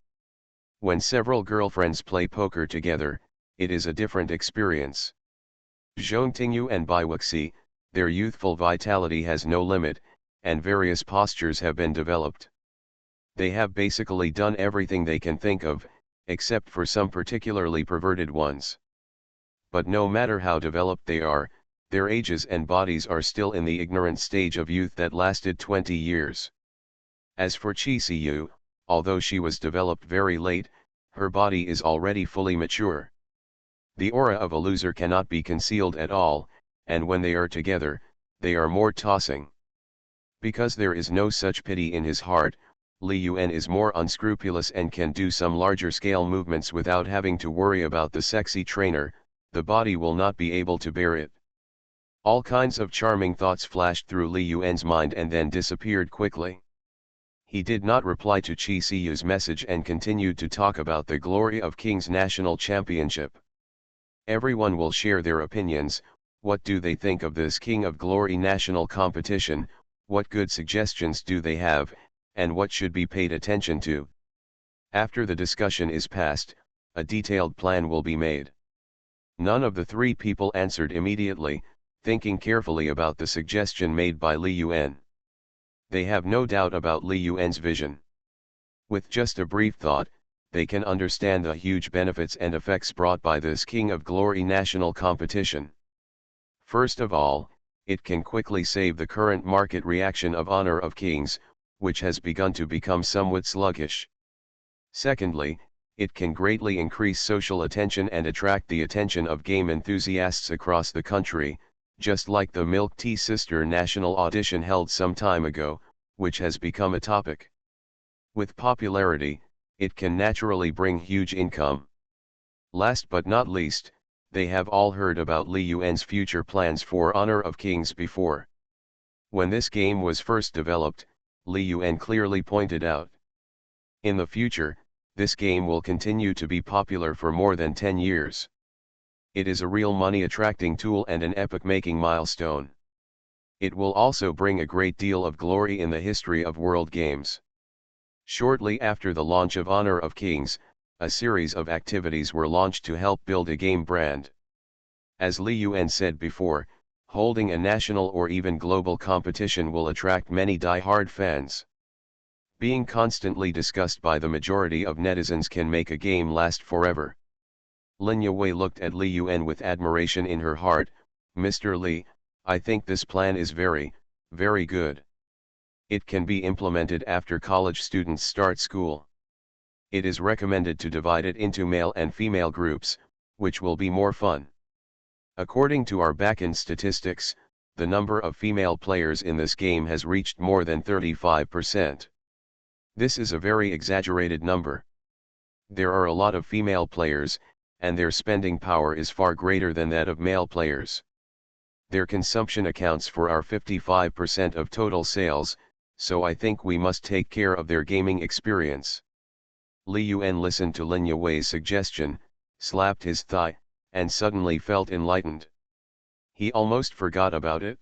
When several girlfriends play poker together, it is a different experience. Zhong Tingyu and Bai Wuxi, their youthful vitality has no limit, and various postures have been developed. They have basically done everything they can think of, except for some particularly perverted ones. But no matter how developed they are, their ages and bodies are still in the ignorant stage of youth that lasted 20 years. As for Chi Siyu, although she was developed very late, her body is already fully mature. The aura of a loser cannot be concealed at all, and when they are together, they are more tossing. Because there is no such pity in his heart, Li Yuan is more unscrupulous and can do some larger scale movements without having to worry about the sexy trainer. The body will not be able to bear it. All kinds of charming thoughts flashed through Li Yuan's mind and then disappeared quickly. He did not reply to Chi Siyu's message and continued to talk about the Glory of Kings National Championship. Everyone will share their opinions. What do they think of this King of Glory national competition? What good suggestions do they have, and what should be paid attention to? After the discussion is passed, a detailed plan will be made. None of the three people answered immediately, thinking carefully about the suggestion made by Li Yuan. They have no doubt about Li Yuan's vision. With just a brief thought, they can understand the huge benefits and effects brought by this King of Glory national competition. First of all, it can quickly save the current market reaction of Honor of Kings, which has begun to become somewhat sluggish. Secondly, it can greatly increase social attention and attract the attention of game enthusiasts across the country, just like the Milk Tea Sister national audition held some time ago, which has become a topic. With popularity, it can naturally bring huge income. Last but not least, they have all heard about Li Yuan's future plans for Honor of Kings before. When this game was first developed, Li Yuan clearly pointed out, in the future, this game will continue to be popular for more than 10 years. It is a real money-attracting tool and an epoch-making milestone. It will also bring a great deal of glory in the history of world games. Shortly after the launch of Honor of Kings, a series of activities were launched to help build a game brand. As Li Yuan said before, holding a national or even global competition will attract many die-hard fans. Being constantly discussed by the majority of netizens can make a game last forever. Lin Yue looked at Li Yuan with admiration in her heart. Mr. Li, I think this plan is very, very good. It can be implemented after college students start school. It is recommended to divide it into male and female groups, which will be more fun. According to our backend statistics, the number of female players in this game has reached more than 35%. This is a very exaggerated number. There are a lot of female players, and their spending power is far greater than that of male players. Their consumption accounts for our 55% of total sales, so I think we must take care of their gaming experience. Li Yuan listened to Lin Yue's suggestion, slapped his thigh, and suddenly felt enlightened. He almost forgot about it.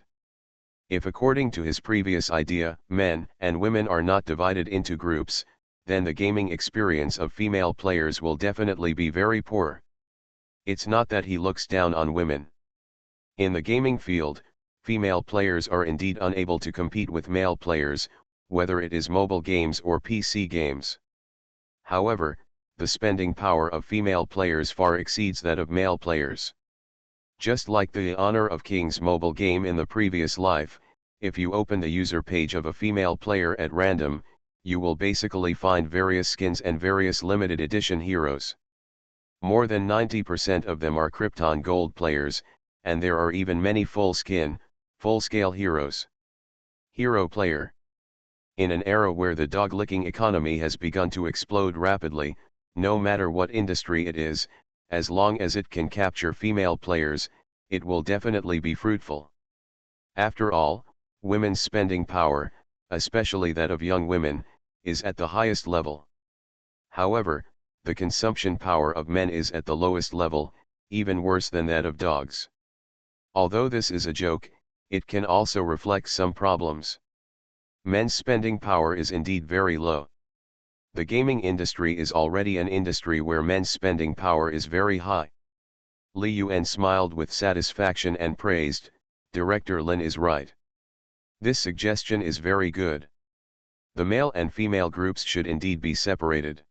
If according to his previous idea, men and women are not divided into groups, then the gaming experience of female players will definitely be very poor. It's not that he looks down on women. In the gaming field, female players are indeed unable to compete with male players, whether it is mobile games or PC games. However, the spending power of female players far exceeds that of male players. Just like the Honor of Kings mobile game in the previous life, if you open the user page of a female player at random, you will basically find various skins and various limited edition heroes. More than 90% of them are Krypton Gold players, and there are even many full-skin, full-scale heroes. Hero player. In an era where the dog-licking economy has begun to explode rapidly, no matter what industry it is, as long as it can capture female players, it will definitely be fruitful. After all, women's spending power, especially that of young women, is at the highest level. However, the consumption power of men is at the lowest level, even worse than that of dogs. Although this is a joke, it can also reflect some problems. Men's spending power is indeed very low. The gaming industry is already an industry where men's spending power is very high. Li Yuan smiled with satisfaction and praised, Director Lin is right. This suggestion is very good. The male and female groups should indeed be separated.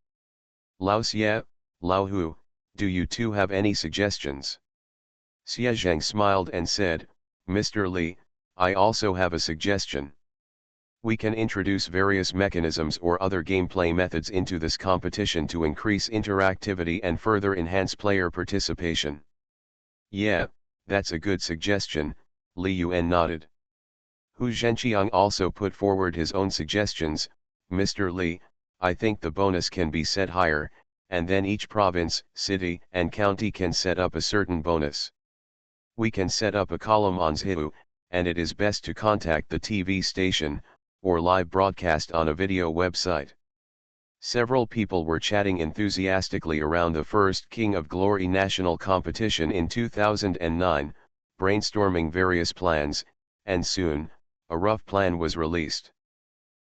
Lao Xie, Lao Hu, do you two have any suggestions? Xie Zhang smiled and said, Mr. Li, I also have a suggestion. We can introduce various mechanisms or other gameplay methods into this competition to increase interactivity and further enhance player participation. Yeah, that's a good suggestion, Li Yuan nodded. Hu Zhenqiang also put forward his own suggestions. Mr. Li, I think the bonus can be set higher, and then each province, city, and county can set up a certain bonus. We can set up a column on Zhihu, and it is best to contact the TV station, or live broadcast on a video website. Several people were chatting enthusiastically around the first King of Glory national competition in 2009, brainstorming various plans, and soon, a rough plan was released.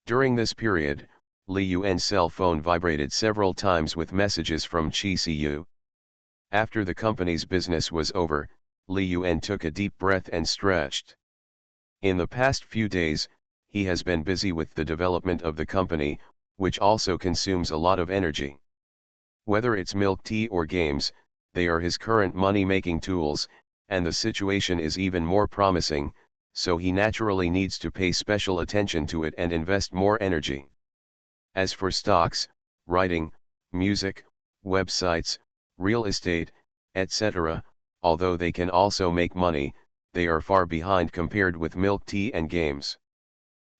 During this period, Li Yuan's cell phone vibrated several times with messages from Chi Siyu. After the company's business was over, Li Yuan took a deep breath and stretched. In the past few days, he has been busy with the development of the company, which also consumes a lot of energy. Whether it's milk tea or games, they are his current money-making tools, and the situation is even more promising, so he naturally needs to pay special attention to it and invest more energy. As for stocks, writing, music, websites, real estate, etc., although they can also make money, they are far behind compared with milk tea and games.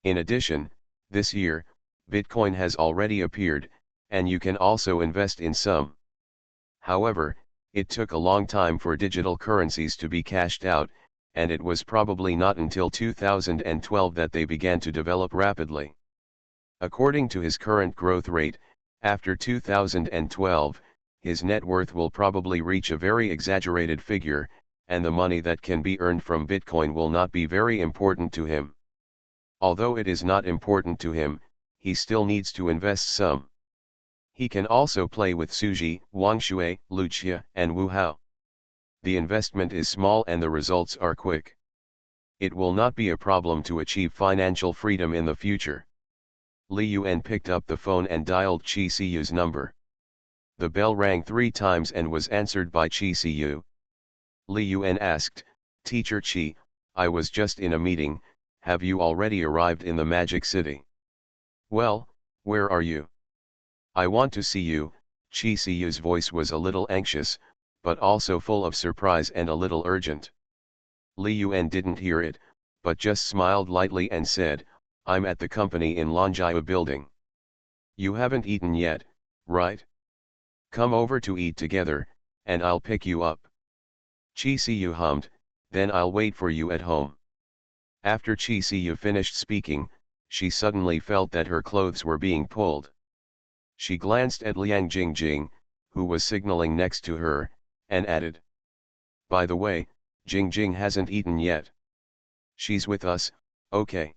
In addition, this year, Bitcoin has already appeared, and you can also invest in some. However, it took a long time for digital currencies to be cashed out, and it was probably not until 2012 that they began to develop rapidly. According to his current growth rate, after 2012, his net worth will probably reach a very exaggerated figure, and the money that can be earned from Bitcoin will not be very important to him. Although it is not important to him, he still needs to invest some. He can also play with Suji, Wangshui, Lucia, and Wu Hao. The investment is small and the results are quick. It will not be a problem to achieve financial freedom in the future. Li Yuan picked up the phone and dialed Chi Siyu's number. The bell rang 3 times and was answered by Chi Siyu. Li Yuan asked, "Teacher Chi, I was just in a meeting, have you already arrived in the Magic City?" "Well, where are you?" "I want to see you." Chi Siyu's voice was a little anxious, but also full of surprise and a little urgent. Li Yuan didn't hear it, but just smiled lightly and said, "I'm at the company in Longjia building." "You haven't eaten yet, right? Come over to eat together, and I'll pick you up." Chi Siyu hummed, "Then I'll wait for you at home." After Chi Siyu finished speaking, she suddenly felt that her clothes were being pulled. She glanced at Liang Jingjing, who was signaling next to her, and added, "By the way, Jingjing hasn't eaten yet." "She's with us, okay."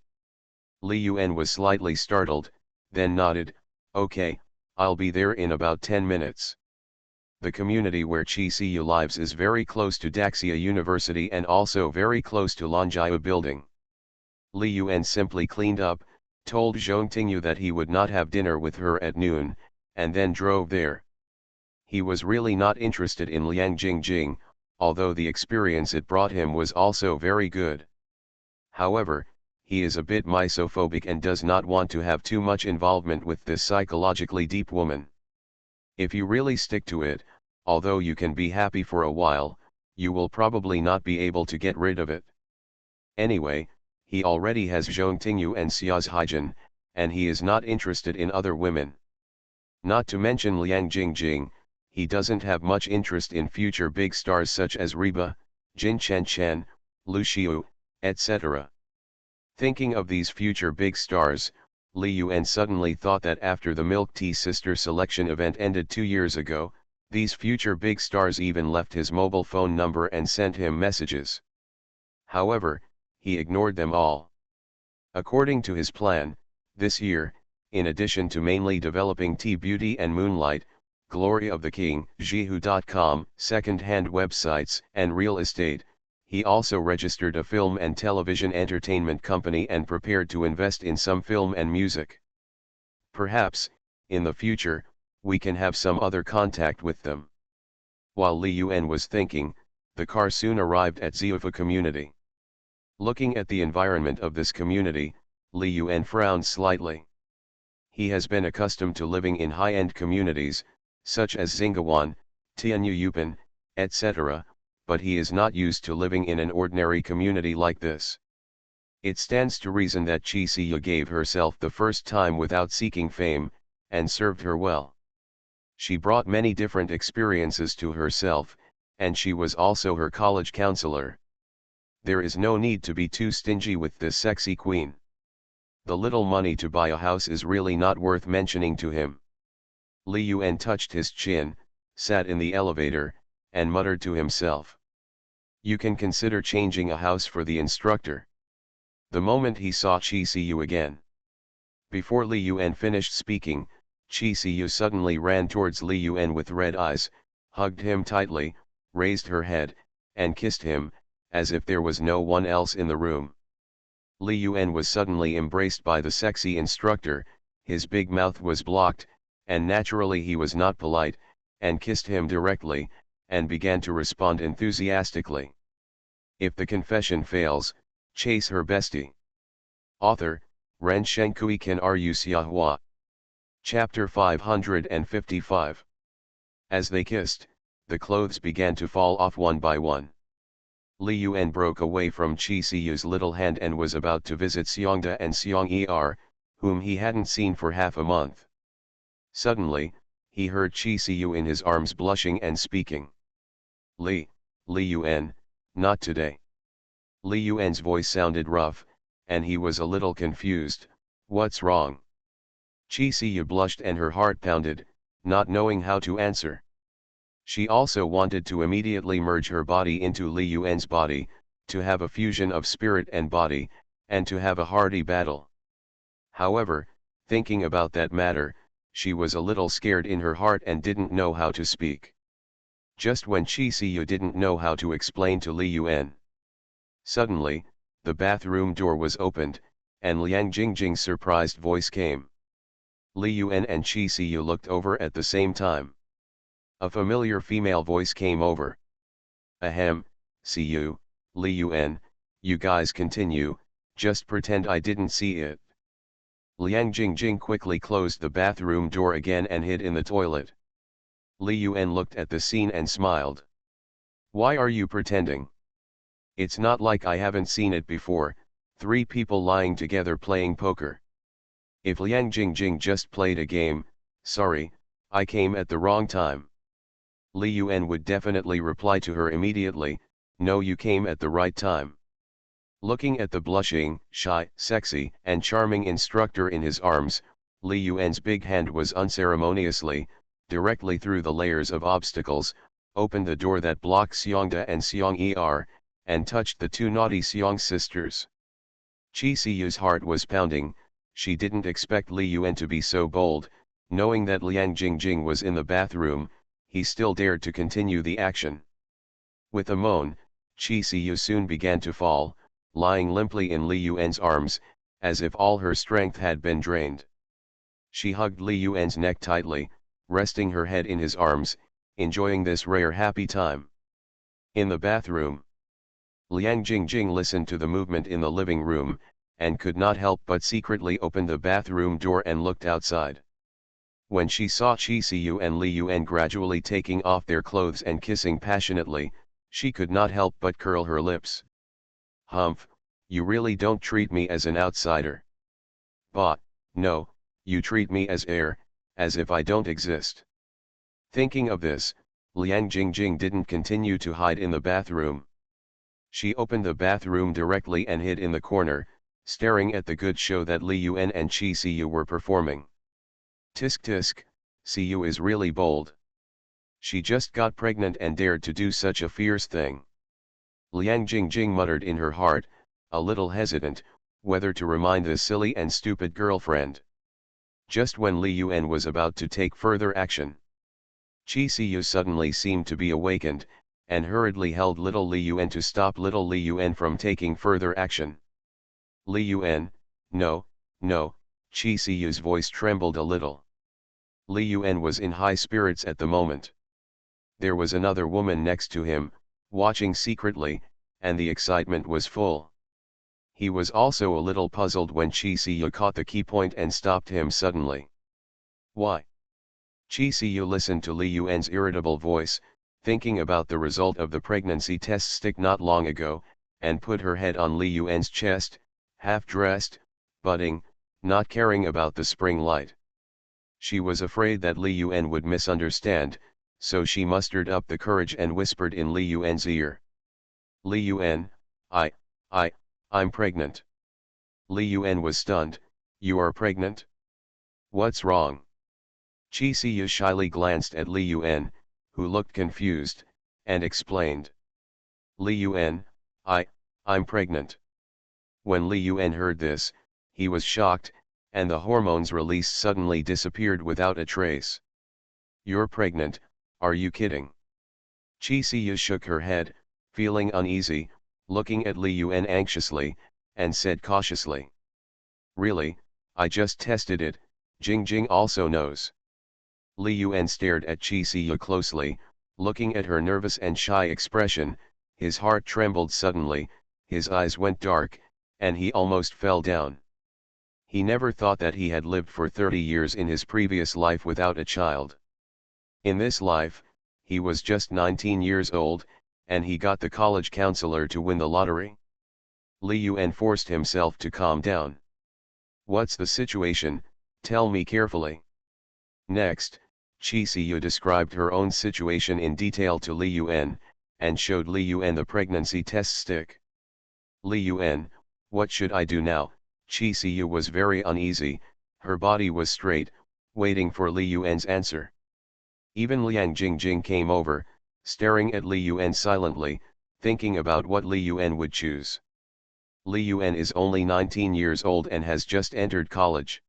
Li Yuan was slightly startled, then nodded, "Okay, I'll be there in about 10 minutes. The community where Chi Siyu lives is very close to Daxia University and also very close to Longjia building." Li Yuan simply cleaned up, told Zhong Tingyu that he would not have dinner with her at noon, and then drove there. He was really not interested in Liang Jingjing, although the experience it brought him was also very good. However, he is a bit misophobic and does not want to have too much involvement with this psychologically deep woman. If you really stick to it, although you can be happy for a while, you will probably not be able to get rid of it. Anyway, he already has Zhong Tingyu and Xia's Haijin, and he is not interested in other women. Not to mention Liang Jingjing, he doesn't have much interest in future big stars such as Reba, Jin Chen Chen, Lu Xiu, etc. Thinking of these future big stars, Li Yuan suddenly thought that after the Milk Tea Sister selection event ended 2 years ago, these future big stars even left his mobile phone number and sent him messages. However, he ignored them all. According to his plan, this year, in addition to mainly developing Tea Beauty and Moonlight, Glory of the King, Jihu.com, second-hand websites, and real estate, he also registered a film and television entertainment company and prepared to invest in some film and music. Perhaps, in the future, we can have some other contact with them. While Li Yuan was thinking, the car soon arrived at Ziufa community. Looking at the environment of this community, Li Yuan frowned slightly. He has been accustomed to living in high-end communities, such as Xingawan, Tianyuupan, etc., but he is not used to living in an ordinary community like this. It stands to reason that Chi Siyu gave herself the first time without seeking fame, and served her well. She brought many different experiences to herself, and she was also her college counselor. There is no need to be too stingy with this sexy queen. The little money to buy a house is really not worth mentioning to him. Li Yuan touched his chin, sat in the elevator, and muttered to himself. You can consider changing a house for the instructor. the moment he saw Chi Siyu again. Before Li Yuan finished speaking, Chi Siyu suddenly ran towards Li Yuan with red eyes, hugged him tightly, raised her head, and kissed him, as if there was no one else in the room. Li Yuan was suddenly embraced by the sexy instructor, his big mouth was blocked, and naturally he was not polite, and kissed him directly, and began to respond enthusiastically. If the confession fails, chase her bestie. Author, Ren Shenkui Kan Ru Xiahua. Chapter 555. As they kissed, the clothes began to fall off one by one. Li Yuan broke away from Chi Siyu's little hand and was about to visit Xiongda and Xiong Er, whom he hadn't seen for half a month. Suddenly, he heard Chi Siyu in his arms blushing and speaking. Li Yuan, not today. Li Yuan's voice sounded rough, and he was a little confused. What's wrong? Chi Siyu blushed and her heart pounded, not knowing how to answer. She also wanted to immediately merge her body into Li Yuan's body, to have a fusion of spirit and body, and to have a hearty battle. However, thinking about that matter, she was a little scared in her heart and didn't know how to speak. Just when Chi Siyu didn't know how to explain to Li Yuan. Suddenly, the bathroom door was opened, and Liang Jingjing's surprised voice came. Li Yuan and Chi Siyu looked over at the same time. A familiar female voice came over. Ahem, Siyu, Li Yuan, you guys continue, just pretend I didn't see it. Liang Jingjing quickly closed the bathroom door again and hid in the toilet. Li Yuan looked at the scene and smiled. Why are you pretending? It's not like I haven't seen it before, 3 people lying together playing poker. If Liang Jingjing just played a game, sorry, I came at the wrong time. Li Yuan would definitely reply to her immediately, no, you came at the right time. Looking at the blushing, shy, sexy, and charming instructor in his arms, Li Yuan's big hand was unceremoniously, directly through the layers of obstacles, opened the door that blocked Xiongda and Xiong Er, and touched the 2 naughty Xiong sisters. Chi Siyu's heart was pounding. She didn't expect Li Yuan to be so bold. Knowing that Liang Jingjing was in the bathroom, he still dared to continue the action. With a moan, Chi Siyu soon began to fall, lying limply in Li Yuan's arms, as if all her strength had been drained. She hugged Li Yuan's neck tightly, resting her head in his arms, enjoying this rare happy time. In the bathroom, Liang Jingjing listened to the movement in the living room, and could not help but secretly open the bathroom door and looked outside. When she saw Chi Siyu and Li Yuan gradually taking off their clothes and kissing passionately, she could not help but curl her lips. Humph, you really don't treat me as an outsider. But, no, you treat me as air, as if I don't exist. Thinking of this, Liang Jingjing didn't continue to hide in the bathroom. She opened the bathroom directly and hid in the corner, staring at the good show that Li Yuan and Chi Siyu were performing. Tisk tisk, Siyu is really bold. She just got pregnant and dared to do such a fierce thing. Liang Jingjing muttered in her heart, a little hesitant, whether to remind the silly and stupid girlfriend. Just when Li Yuan was about to take further action, Chi Siyu suddenly seemed to be awakened, and hurriedly held little Li Yuan to stop little Li Yuan from taking further action. Li Yuan, no, no, Chi Siyu's voice trembled a little. Li Yuan was in high spirits at the moment. There was another woman next to him, watching secretly, and the excitement was full. He was also a little puzzled when Chi Siyu caught the key point and stopped him suddenly. Why? Chi Siyu listened to Li Yuan's irritable voice, thinking about the result of the pregnancy test stick not long ago, and put her head on Li Yuan's chest, half-dressed, budding, not caring about the spring light. She was afraid that Li Yuan would misunderstand, so she mustered up the courage and whispered in Li Yuan's ear. Li Yuan, I'm pregnant. Li Yuan was stunned. You are pregnant? What's wrong? Chi Siyu shyly glanced at Li Yuan, who looked confused, and explained. Li Yuan, I'm pregnant. When Li Yuan heard this, he was shocked, and the hormones released suddenly disappeared without a trace. "You're pregnant, are you kidding?" Qi Siyu shook her head, feeling uneasy, looking at Li Yuan anxiously, and said cautiously. "Really, I just tested it, Jing Jing also knows." Li Yuan stared at Qi Siyu closely, looking at her nervous and shy expression. His heart trembled suddenly, his eyes went dark, and he almost fell down. He never thought that he had lived for 30 years in his previous life without a child. In this life, he was just 19 years old, and he got the college counselor to win the lottery. Li Yuan forced himself to calm down. "What's the situation, tell me carefully." Next, Qi Siyu described her own situation in detail to Li Yuan, and showed Li Yuan the pregnancy test stick. "Li Yuan, what should I do now?" Qi Siyu was very uneasy, her body was straight, waiting for Li Yuan's answer. Even Liang Jingjing came over, staring at Li Yuan silently, thinking about what Li Yuan would choose. Li Yuan is only 19 years old and has just entered college.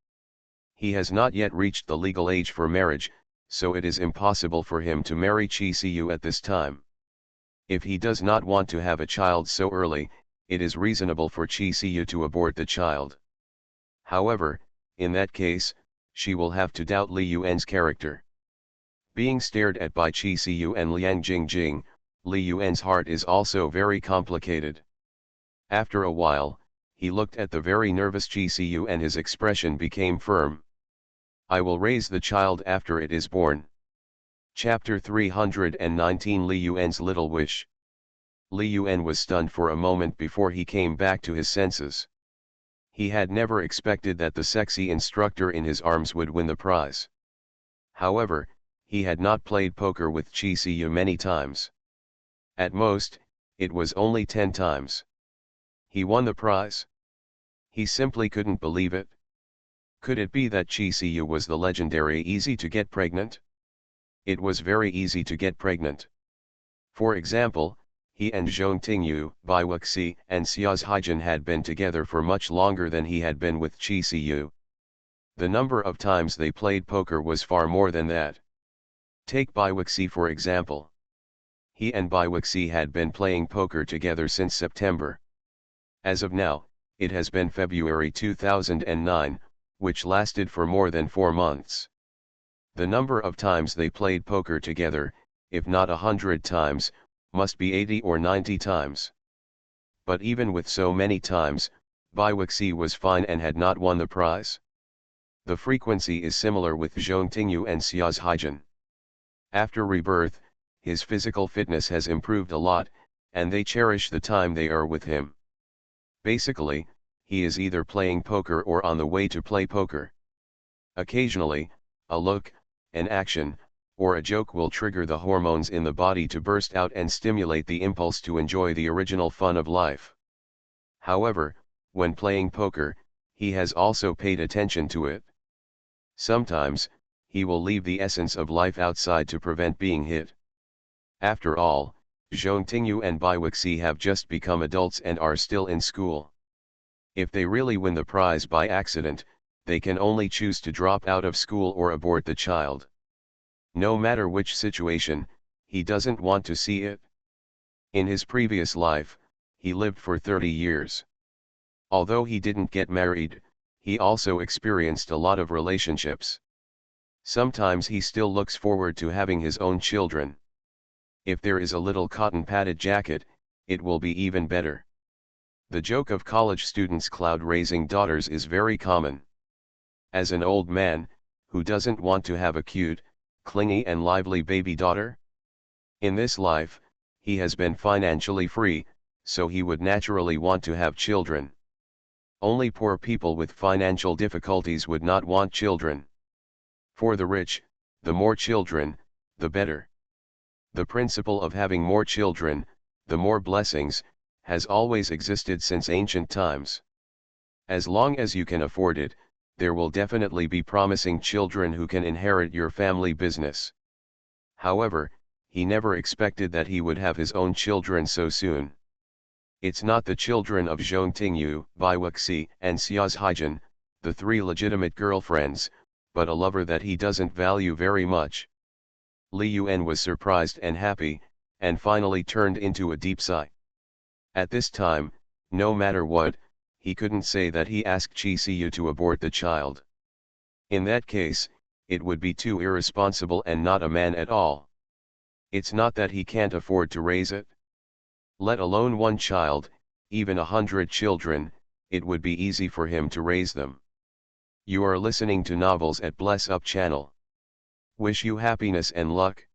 He has not yet reached the legal age for marriage, so it is impossible for him to marry Qi Siyu at this time. If he does not want to have a child so early, it is reasonable for Qi Siyu to abort the child. However, in that case, she will have to doubt Li Yuan's character. Being stared at by Qi Siyu and Liang Jingjing, Li Yuan's heart is also very complicated. After a while, he looked at the very nervous Qi Siyu and his expression became firm. "I will raise the child after it is born." Chapter 319 Li Yuan's Little Wish. Li Yuan was stunned for a moment before he came back to his senses. He had never expected that the sexy instructor in his arms would win the prize. However, he had not played poker with Qi Siyu many times. At most, it was only 10 times. He won the prize. He simply couldn't believe it. Could it be that Qi Siyu was the legendary easy to get pregnant? It was very easy to get pregnant. For example, he and Zhong Tingyu, Bai Wuxi, and Xiao's Haijin had been together for much longer than he had been with Qi Siyu. The number of times they played poker was far more than that. Take Bai Wuxi for example. He and Bai Wuxi had been playing poker together since September. As of now, it has been February 2009, which lasted for more than 4 months. The number of times they played poker together, if not 100 times, must be 80 or 90 times. But even with so many times, Bai Wuxi was fine and had not won the prize. The frequency is similar with Zhong Tingyu and Xiao's Haijin. After rebirth, his physical fitness has improved a lot, and they cherish the time they are with him. Basically, he is either playing poker or on the way to play poker. Occasionally, a look, an action, or a joke will trigger the hormones in the body to burst out and stimulate the impulse to enjoy the original fun of life. However, when playing poker, he has also paid attention to it. Sometimes, he will leave the essence of life outside to prevent being hit. After all, Zhong Tingyu and Bai Wuxi have just become adults and are still in school. If they really win the prize by accident, they can only choose to drop out of school or abort the child. No matter which situation, he doesn't want to see it. In his previous life, he lived for 30 years. Although he didn't get married, he also experienced a lot of relationships. Sometimes he still looks forward to having his own children. If there is a little cotton-padded jacket, it will be even better. The joke of college students cloud-raising daughters is very common. As an old man, who doesn't want to have a cute, clingy and lively baby daughter? In this life, he has been financially free, so he would naturally want to have children. Only poor people with financial difficulties would not want children. For the rich, the more children, the better. The principle of having more children, the more blessings, has always existed since ancient times. As long as you can afford it, there will definitely be promising children who can inherit your family business. However, he never expected that he would have his own children so soon. It's not the children of Zhong Tingyu, Bai Wuxi, and Xia's Haijin, the three legitimate girlfriends, but a lover that he doesn't value very much. Li Yuan was surprised and happy, and finally turned into a deep sigh. At this time, no matter what, he couldn't say that he asked Chi Siyu to abort the child. In that case, it would be too irresponsible and not a man at all. It's not that he can't afford to raise it. Let alone one child, even 100 children, it would be easy for him to raise them. You are listening to Novels at Bless Up channel. Wish you happiness and luck.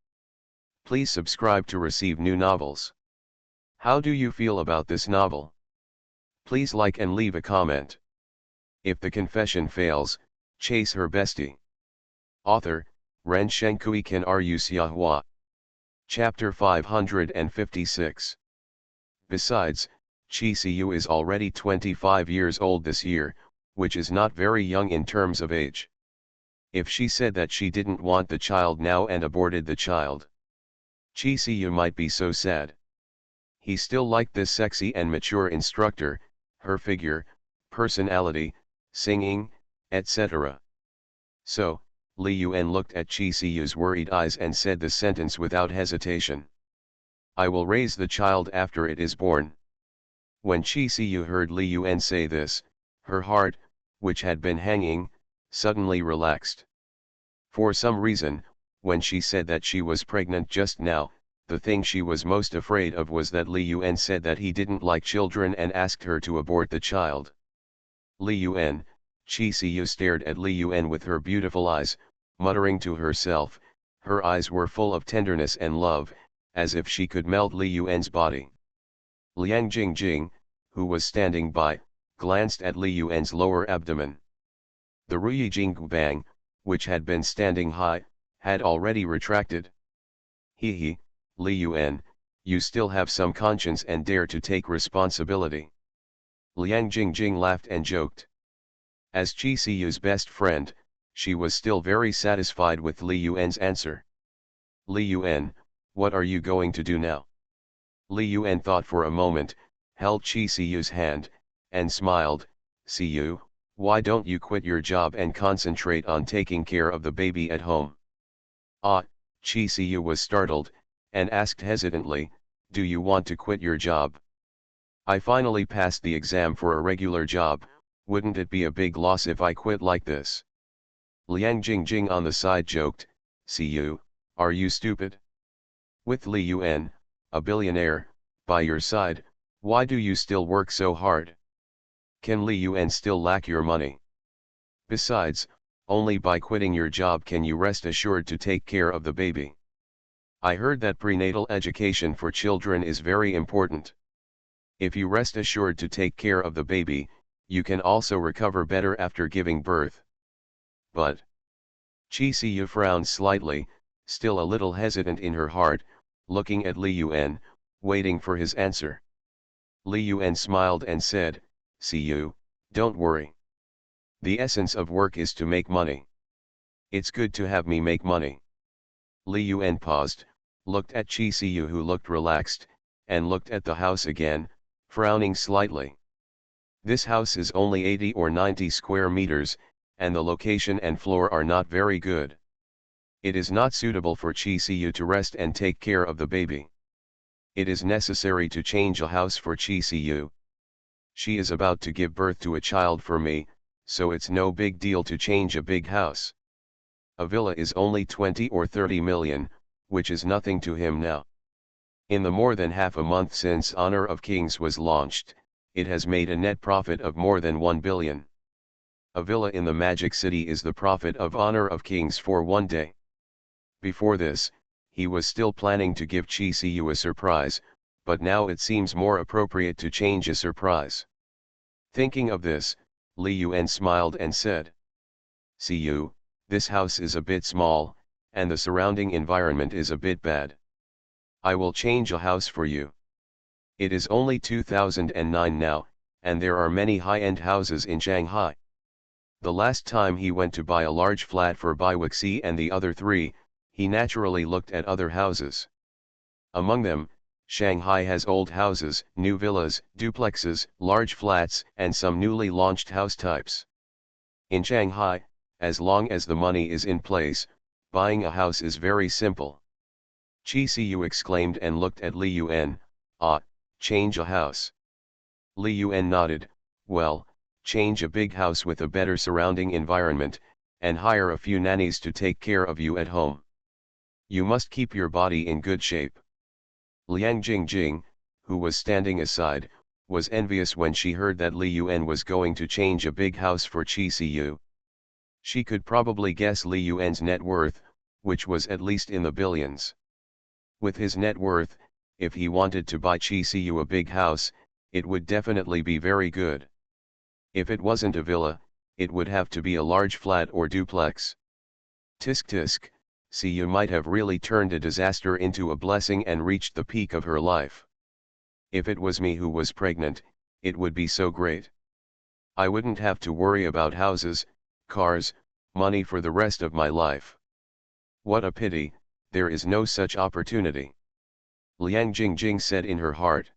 Please subscribe to receive new novels. How do you feel about this novel? Please like and leave a comment. If the confession fails, chase her bestie. Author, Ren Shenkui Kan Ru Xiahua. Chapter 556. Besides, Chi Siyu is already 25 years old this year, which is not very young in terms of age. If she said that she didn't want the child now and aborted the child, Chi Siyu might be so sad. He still liked this sexy and mature instructor, her figure, personality, singing, etc. So, Li Yuan looked at Chi Siyu's worried eyes and said the sentence without hesitation. I will raise the child after it is born. When Chi Siyu heard Li Yuan say this, her heart, which had been hanging, suddenly relaxed. For some reason, when she said that she was pregnant just now, the thing she was most afraid of was that Li Yuan said that he didn't like children and asked her to abort the child. Li Yuan, Chi Siyu stared at Li Yuan with her beautiful eyes, muttering to herself. Her eyes were full of tenderness and love, as if she could melt Li Yuan's body. Liang Jingjing, who was standing by, glanced at Li Yuan's lower abdomen. The Ruyi Jingbang, which had been standing high, had already retracted. He, Li Yuan, you still have some conscience and dare to take responsibility. Liang Jingjing laughed and joked. As Chi Siyu's best friend, she was still very satisfied with Li Yuan's answer. Li Yuan, what are you going to do now? Li Yuan thought for a moment, held Chi Siyu's hand, and smiled. Siyu, why don't you quit your job and concentrate on taking care of the baby at home? Ah, Chi Siyu was startled, and asked hesitantly, do you want to quit your job? I finally passed the exam for a regular job, wouldn't it be a big loss if I quit like this? Liang Jingjing on the side joked, Siyu, are you stupid? With Li Yuan, a billionaire, by your side, why do you still work so hard? Can Li Yuan still lack your money? Besides, only by quitting your job can you rest assured to take care of the baby. I heard that prenatal education for children is very important. If you rest assured to take care of the baby, you can also recover better after giving birth. But Chi Siyu frowned slightly, still a little hesitant in her heart, looking at Li Yuan, waiting for his answer. Li Yuan smiled and said, Siyu, don't worry. The essence of work is to make money. It's good to have me make money. Li Yuan paused, looked at Chi Siyu who looked relaxed, and looked at the house again, frowning slightly. This house is only 80 or 90 square meters, and the location and floor are not very good. It is not suitable for Chi Siyu to rest and take care of the baby. It is necessary to change a house for Chi Siyu. She is about to give birth to a child for me, so it's no big deal to change a big house. A villa is only 20 or 30 million, which is nothing to him now. In the more than half a month since Honor of Kings was launched, it has made a net profit of more than 1 billion. A villa in the Magic City is the profit of Honor of Kings for one day. Before this, he was still planning to give Chi Siyu a surprise, but now it seems more appropriate to change a surprise. Thinking of this, Li Yuan smiled and said, Siyu, this house is a bit small, and the surrounding environment is a bit bad. I will change a house for you. It is only 2009 now, and there are many high-end houses in Shanghai. The last time he went to buy a large flat for Bai Wuxi and the other three, he naturally looked at other houses. Among them, Shanghai has old houses, new villas, duplexes, large flats, and some newly launched house types. In Shanghai, as long as the money is in place, buying a house is very simple. Chi Siu exclaimed and looked at Li Yuan. Ah, change a house. Li Yuan nodded. Well, change a big house with a better surrounding environment, and hire a few nannies to take care of you at home. You must keep your body in good shape. Liang Jingjing, who was standing aside, was envious when she heard that Li Yuan was going to change a big house for Chi Siu. She could probably guess Li Yuan's net worth, which was at least in the billions. With his net worth, if he wanted to buy Chi Siu a big house, it would definitely be very good. If it wasn't a villa, it would have to be a large flat or duplex. Tisk tisk, Siu might have really turned a disaster into a blessing and reached the peak of her life. If it was me who was pregnant, it would be so great. I wouldn't have to worry about houses, cars, money for the rest of my life. What a pity, there is no such opportunity. Liang Jingjing said in her heart.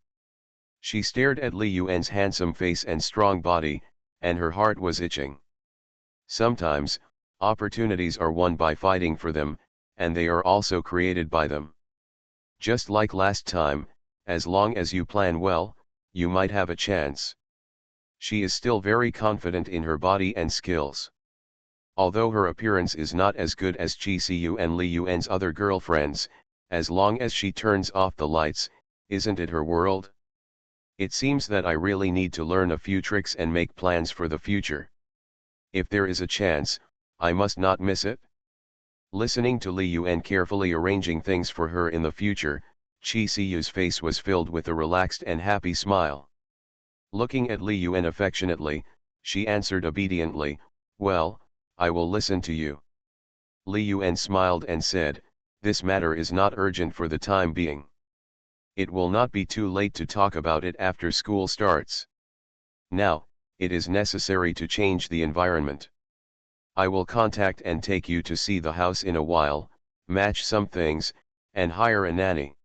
She stared at Li Yuan's handsome face and strong body, and her heart was itching. Sometimes, opportunities are won by fighting for them, and they are also created by them. Just like last time, as long as you plan well, you might have a chance. She is still very confident in her body and skills. Although her appearance is not as good as Chi Siu and Li Yuan's other girlfriends, as long as she turns off the lights, isn't it her world? It seems that I really need to learn a few tricks and make plans for the future. If there is a chance, I must not miss it. Listening to Li Yuan carefully arranging things for her in the future, Chi Siu's face was filled with a relaxed and happy smile. Looking at Li Yuan affectionately, she answered obediently, well, I will listen to you. Li Yuan smiled and said, this matter is not urgent for the time being. It will not be too late to talk about it after school starts. Now, it is necessary to change the environment. I will contact and take you to see the house in a while, match some things, and hire a nanny.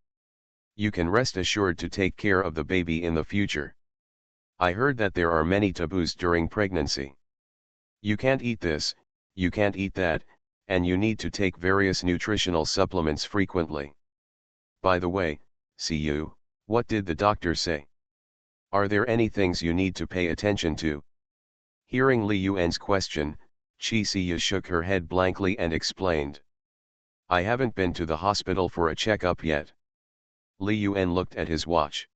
You can rest assured to take care of the baby in the future. I heard that there are many taboos during pregnancy. You can't eat this, you can't eat that, and you need to take various nutritional supplements frequently. By the way, Siu, what did the doctor say? Are there any things you need to pay attention to? Hearing Li Yuan's question, Chi Siu shook her head blankly and explained. I haven't been to the hospital for a checkup yet. Li Yuan looked at his watch.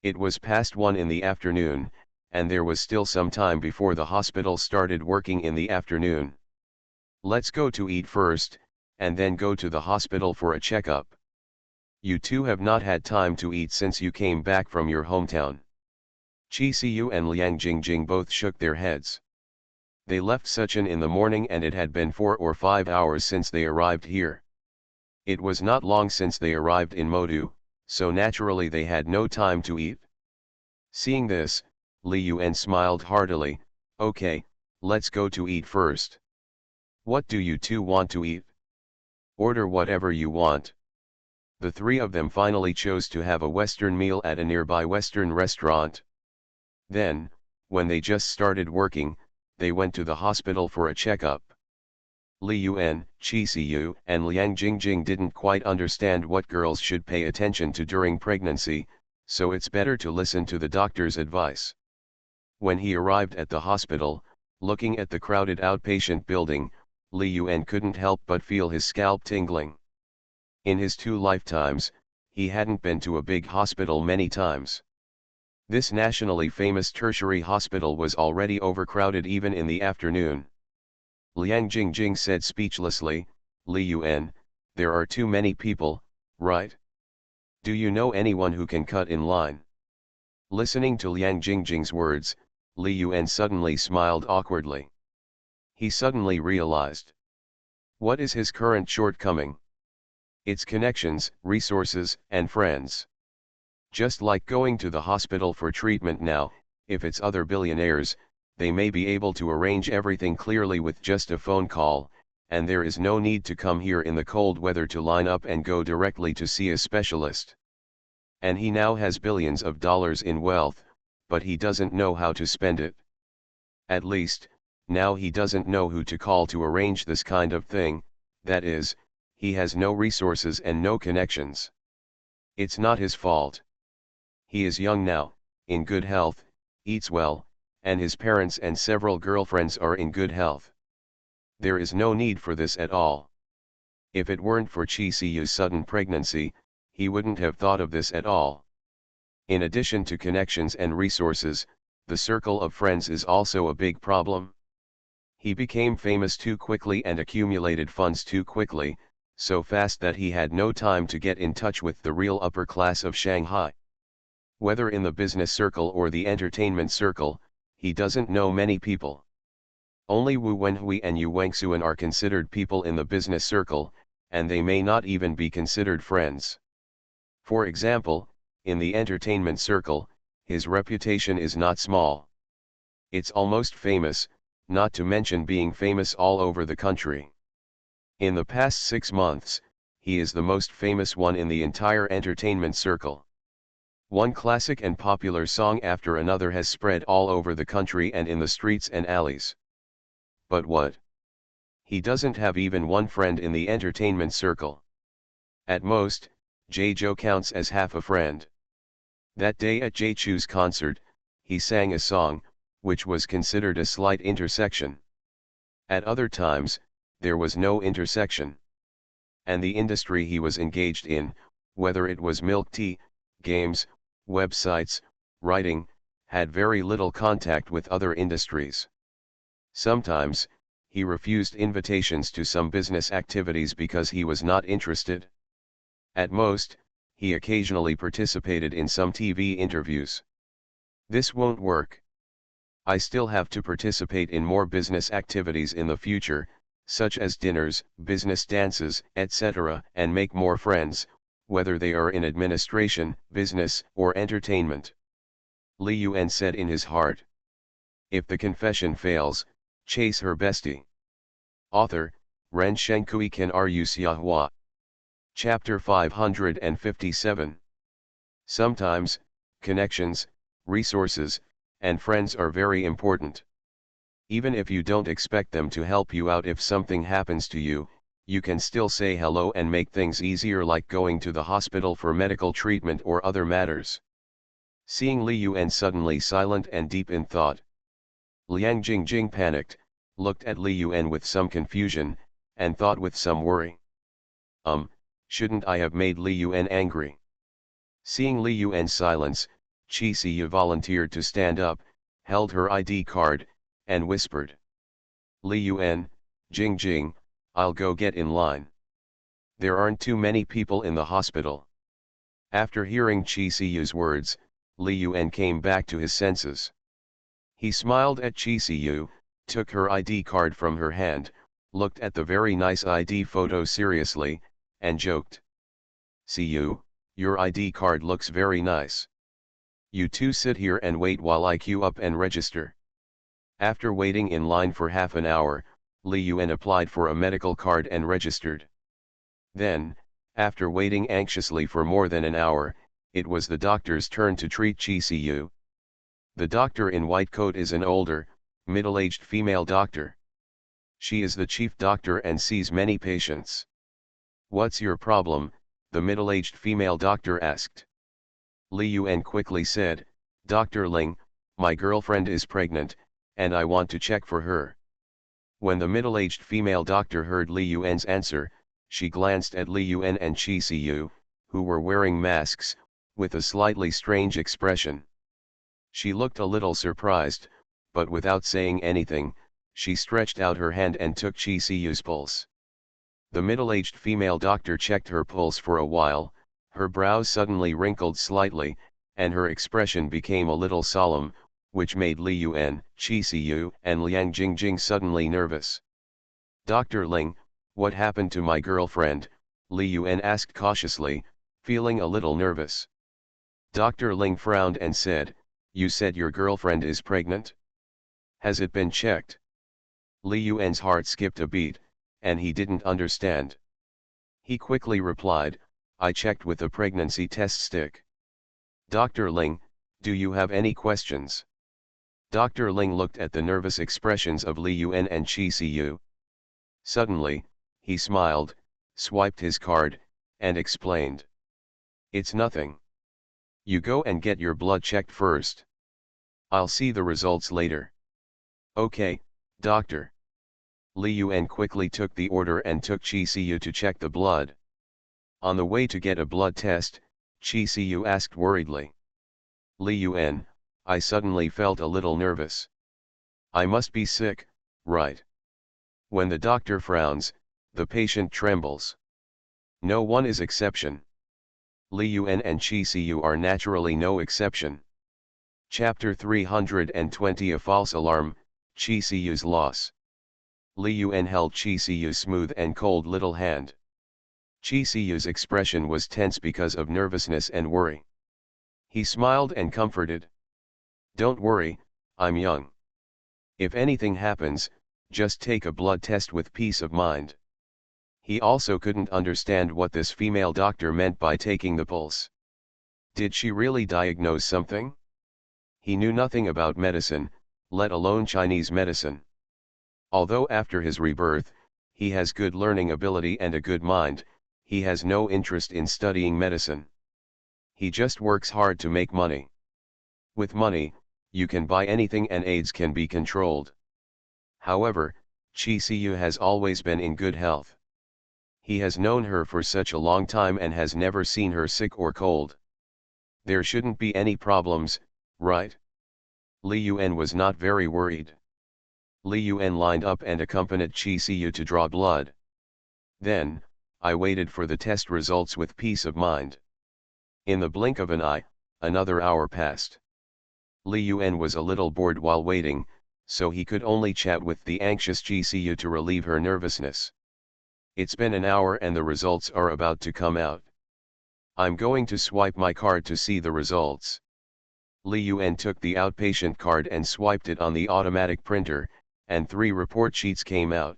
It was past 1 in the afternoon, and there was still some time before the hospital started working in the afternoon. Let's go to eat first, and then go to the hospital for a checkup. You two have not had time to eat since you came back from your hometown. Chi Siu and Liang Jingjing both shook their heads. They left Suchin in the morning and it had been 4 or 5 hours since they arrived here. It was not long since they arrived in Modu, so naturally they had no time to eat. Seeing this, Li Yuan smiled heartily, okay, let's go to eat first. What do you two want to eat? Order whatever you want. The three of them finally chose to have a Western meal at a nearby Western restaurant. Then, when they just started working, they went to the hospital for a checkup. Li Yuan, Chi Siu, and Liang Jingjing didn't quite understand what girls should pay attention to during pregnancy, so it's better to listen to the doctor's advice. When he arrived at the hospital, looking at the crowded outpatient building, Li Yuan couldn't help but feel his scalp tingling. In his 2 lifetimes, he hadn't been to a big hospital many times. This nationally famous tertiary hospital was already overcrowded even in the afternoon. Liang Jingjing said speechlessly, Li Yuan, there are too many people, right? Do you know anyone who can cut in line? Listening to Liang Jingjing's words, Li Yuan suddenly smiled awkwardly. He suddenly realized. What is his current shortcoming? It's connections, resources, and friends. Just like going to the hospital for treatment now, if it's other billionaires, they may be able to arrange everything clearly with just a phone call, and there is no need to come here in the cold weather to line up and go directly to see a specialist. And he now has billions of dollars in wealth, but he doesn't know how to spend it. At least, now he doesn't know who to call to arrange this kind of thing, that is, he has no resources and no connections. It's not his fault. He is young now, in good health, eats well, and his parents and several girlfriends are in good health. There is no need for this at all. If it weren't for Chi Siyu's sudden pregnancy, he wouldn't have thought of this at all. In addition to connections and resources, the circle of friends is also a big problem. He became famous too quickly and accumulated funds too quickly, so fast that he had no time to get in touch with the real upper class of Shanghai. Whether in the business circle or the entertainment circle, he doesn't know many people. Only Wu Wenhui and Yu Wangsuan are considered people in the business circle, and they may not even be considered friends. For example, in the entertainment circle, his reputation is not small. It's almost famous, not to mention being famous all over the country. In the past 6 months, he is the most famous one in the entire entertainment circle. One classic and popular song after another has spread all over the country and in the streets and alleys. But what? He doesn't have even one friend in the entertainment circle. At most, Jay-Joe counts as half a friend. That day at Jay-Chu's concert, he sang a song, which was considered a slight intersection. At other times, there was no intersection. And the industry he was engaged in, whether it was milk tea, games, websites, writing, had very little contact with other industries. Sometimes, he refused invitations to some business activities because he was not interested. At most, he occasionally participated in some TV interviews. This won't work. I still have to participate in more business activities in the future, such as dinners, business dances, etc., and make more friends, whether they are in administration, business, or entertainment. Li Yuan said in his heart. If the confession fails, chase her bestie. Author, Ren Shenkui Ken Ru Xiahua. Chapter 557. Sometimes, connections, resources, and friends are very important. Even if you don't expect them to help you out if something happens to you, you can still say hello and make things easier, like going to the hospital for medical treatment or other matters. Seeing Li Yuan suddenly silent and deep in thought, Liang Jingjing panicked, looked at Li Yuan with some confusion, and thought with some worry. Shouldn't I have made Li Yuan angry? Seeing Li Yuan's silence, Qi Siyu volunteered to stand up, held her ID card, and whispered. Li Yuan, Jingjing, I'll go get in line. There aren't too many people in the hospital. After hearing Qi Siyu's words, Li Yuan came back to his senses. He smiled at Qi Siyu, took her ID card from her hand, looked at the very nice ID photo seriously, and joked. Siyu, your ID card looks very nice. You two sit here and wait while I queue up and register. After waiting in line for half an hour, Li Yuan applied for a medical card and registered. Then, after waiting anxiously for more than an hour, it was the doctor's turn to treat Qi Siyu. The doctor in white coat is an older, middle-aged female doctor. She is the chief doctor and sees many patients. What's your problem? The middle-aged female doctor asked. Li Yuan quickly said, Dr. Ling, my girlfriend is pregnant, and I want to check for her. When the middle-aged female doctor heard Li Yuan's answer, she glanced at Li Yuan and Qi Siyu, who were wearing masks, with a slightly strange expression. She looked a little surprised, but without saying anything, she stretched out her hand and took Qi Siyu's pulse. The middle-aged female doctor checked her pulse for a while, her brows suddenly wrinkled slightly, and her expression became a little solemn, which made Li Yuan, Qi Siyu, and Liang Jingjing suddenly nervous. Dr. Ling, what happened to my girlfriend? Li Yuan asked cautiously, feeling a little nervous. Dr. Ling frowned and said, You said your girlfriend is pregnant? Has it been checked? Li Yuan's heart skipped a beat, and he didn't understand. He quickly replied, I checked with the pregnancy test stick. Dr. Ling, do you have any questions? Dr. Ling looked at the nervous expressions of Li Yuan and Qi Siyu. Suddenly, he smiled, swiped his card, and explained. It's nothing. You go and get your blood checked first. I'll see the results later. Okay, doctor. Li Yuan quickly took the order and took Qi Siyu to check the blood. On the way to get a blood test, Qi Siyu asked worriedly. Li Yuan, I suddenly felt a little nervous. I must be sick, right? When the doctor frowns, the patient trembles. No one is exception. Li Yuan and Qi Siyu are naturally no exception. Chapter 320 A False Alarm, Qi Siyu's Loss. Li Yuan held Qi Siyu's smooth and cold little hand. Qi Siyu's expression was tense because of nervousness and worry. He smiled and comforted. Don't worry, I'm young. If anything happens, just take a blood test with peace of mind. He also couldn't understand what this female doctor meant by taking the pulse. Did she really diagnose something? He knew nothing about medicine, let alone Chinese medicine. Although after his rebirth, he has good learning ability and a good mind, he has no interest in studying medicine. He just works hard to make money. With money, you can buy anything and AIDS can be controlled. However, Qi Siyu has always been in good health. He has known her for such a long time and has never seen her sick or cold. There shouldn't be any problems, right? Li Yuan was not very worried. Li Yuan lined up and accompanied Qi Siyu to draw blood. Then, I waited for the test results with peace of mind. In the blink of an eye, another hour passed. Li Yuan was a little bored while waiting, so he could only chat with the anxious Qi Siyu to relieve her nervousness. It's been an hour and the results are about to come out. I'm going to swipe my card to see the results. Li Yuan took the outpatient card and swiped it on the automatic printer, and 3 report sheets came out.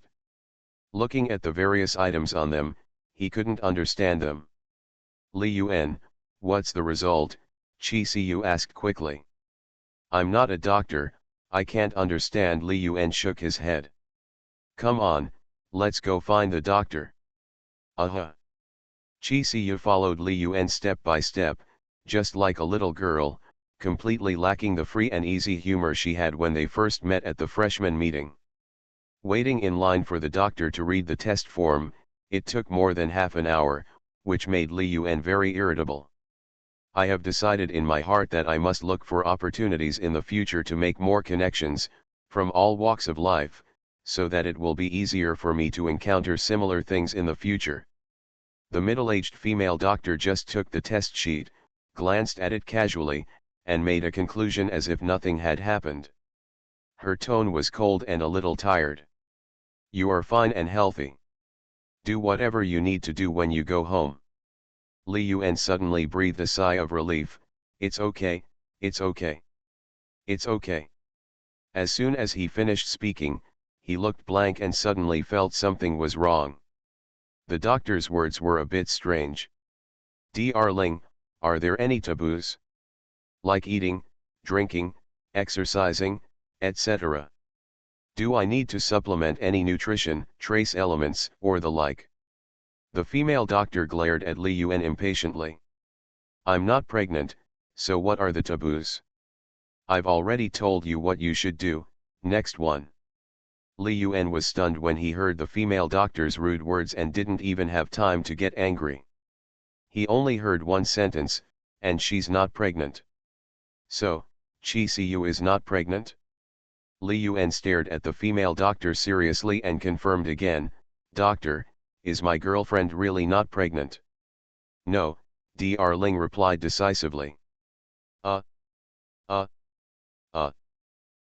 Looking at the various items on them, he couldn't understand them. Li Yuan, what's the result? Qi Siyu asked quickly. I'm not a doctor, I can't understand. Li Yuan shook his head. Come on, let's go find the doctor. Qi Siyu followed Li Yuan step by step, just like a little girl, completely lacking the free and easy humor she had when they first met at the freshman meeting. Waiting in line for the doctor to read the test form, it took more than half an hour, which made Li Yuan very irritable. I have decided in my heart that I must look for opportunities in the future to make more connections, from all walks of life, so that it will be easier for me to encounter similar things in the future. The middle-aged female doctor just took the test sheet, glanced at it casually, and made a conclusion as if nothing had happened. Her tone was cold and a little tired. You are fine and healthy. Do whatever you need to do when you go home. Li Yuan suddenly breathed a sigh of relief. It's okay, it's okay. It's okay. As soon as he finished speaking, he looked blank and suddenly felt something was wrong. The doctor's words were a bit strange. Dr. Ling, are there any taboos? Like eating, drinking, exercising, etc. Do I need to supplement any nutrition, trace elements, or the like? The female doctor glared at Li Yuan impatiently. I'm not pregnant, so what are the taboos? I've already told you what you should do, next one. Li Yuan was stunned when he heard the female doctor's rude words and didn't even have time to get angry. He only heard one sentence, and she's not pregnant. So, Qi Siyu is not pregnant? Li Yuan stared at the female doctor seriously and confirmed again, Doctor, is my girlfriend really not pregnant? No, Dr. Ling replied decisively.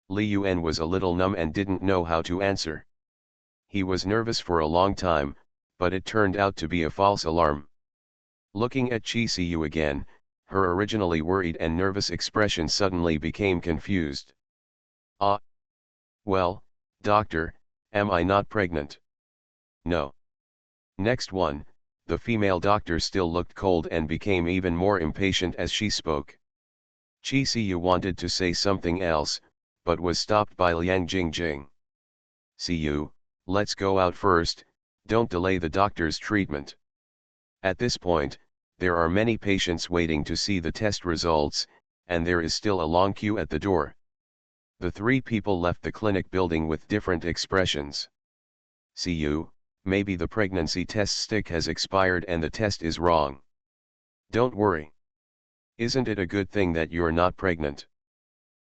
Li Yuan was a little numb and didn't know how to answer. He was nervous for a long time, but it turned out to be a false alarm. Looking at Qi Siyu again, her originally worried and nervous expression suddenly became confused. Well, doctor, am I not pregnant? No. Next one, the female doctor still looked cold and became even more impatient as she spoke. Chi Siyu wanted to say something else, but was stopped by Liang Jingjing. Siyu, let's go out first, don't delay the doctor's treatment. At this point, there are many patients waiting to see the test results, and there is still a long queue at the door. The three people left the clinic building with different expressions. Siyu, maybe the pregnancy test stick has expired and the test is wrong. Don't worry. Isn't it a good thing that you're not pregnant?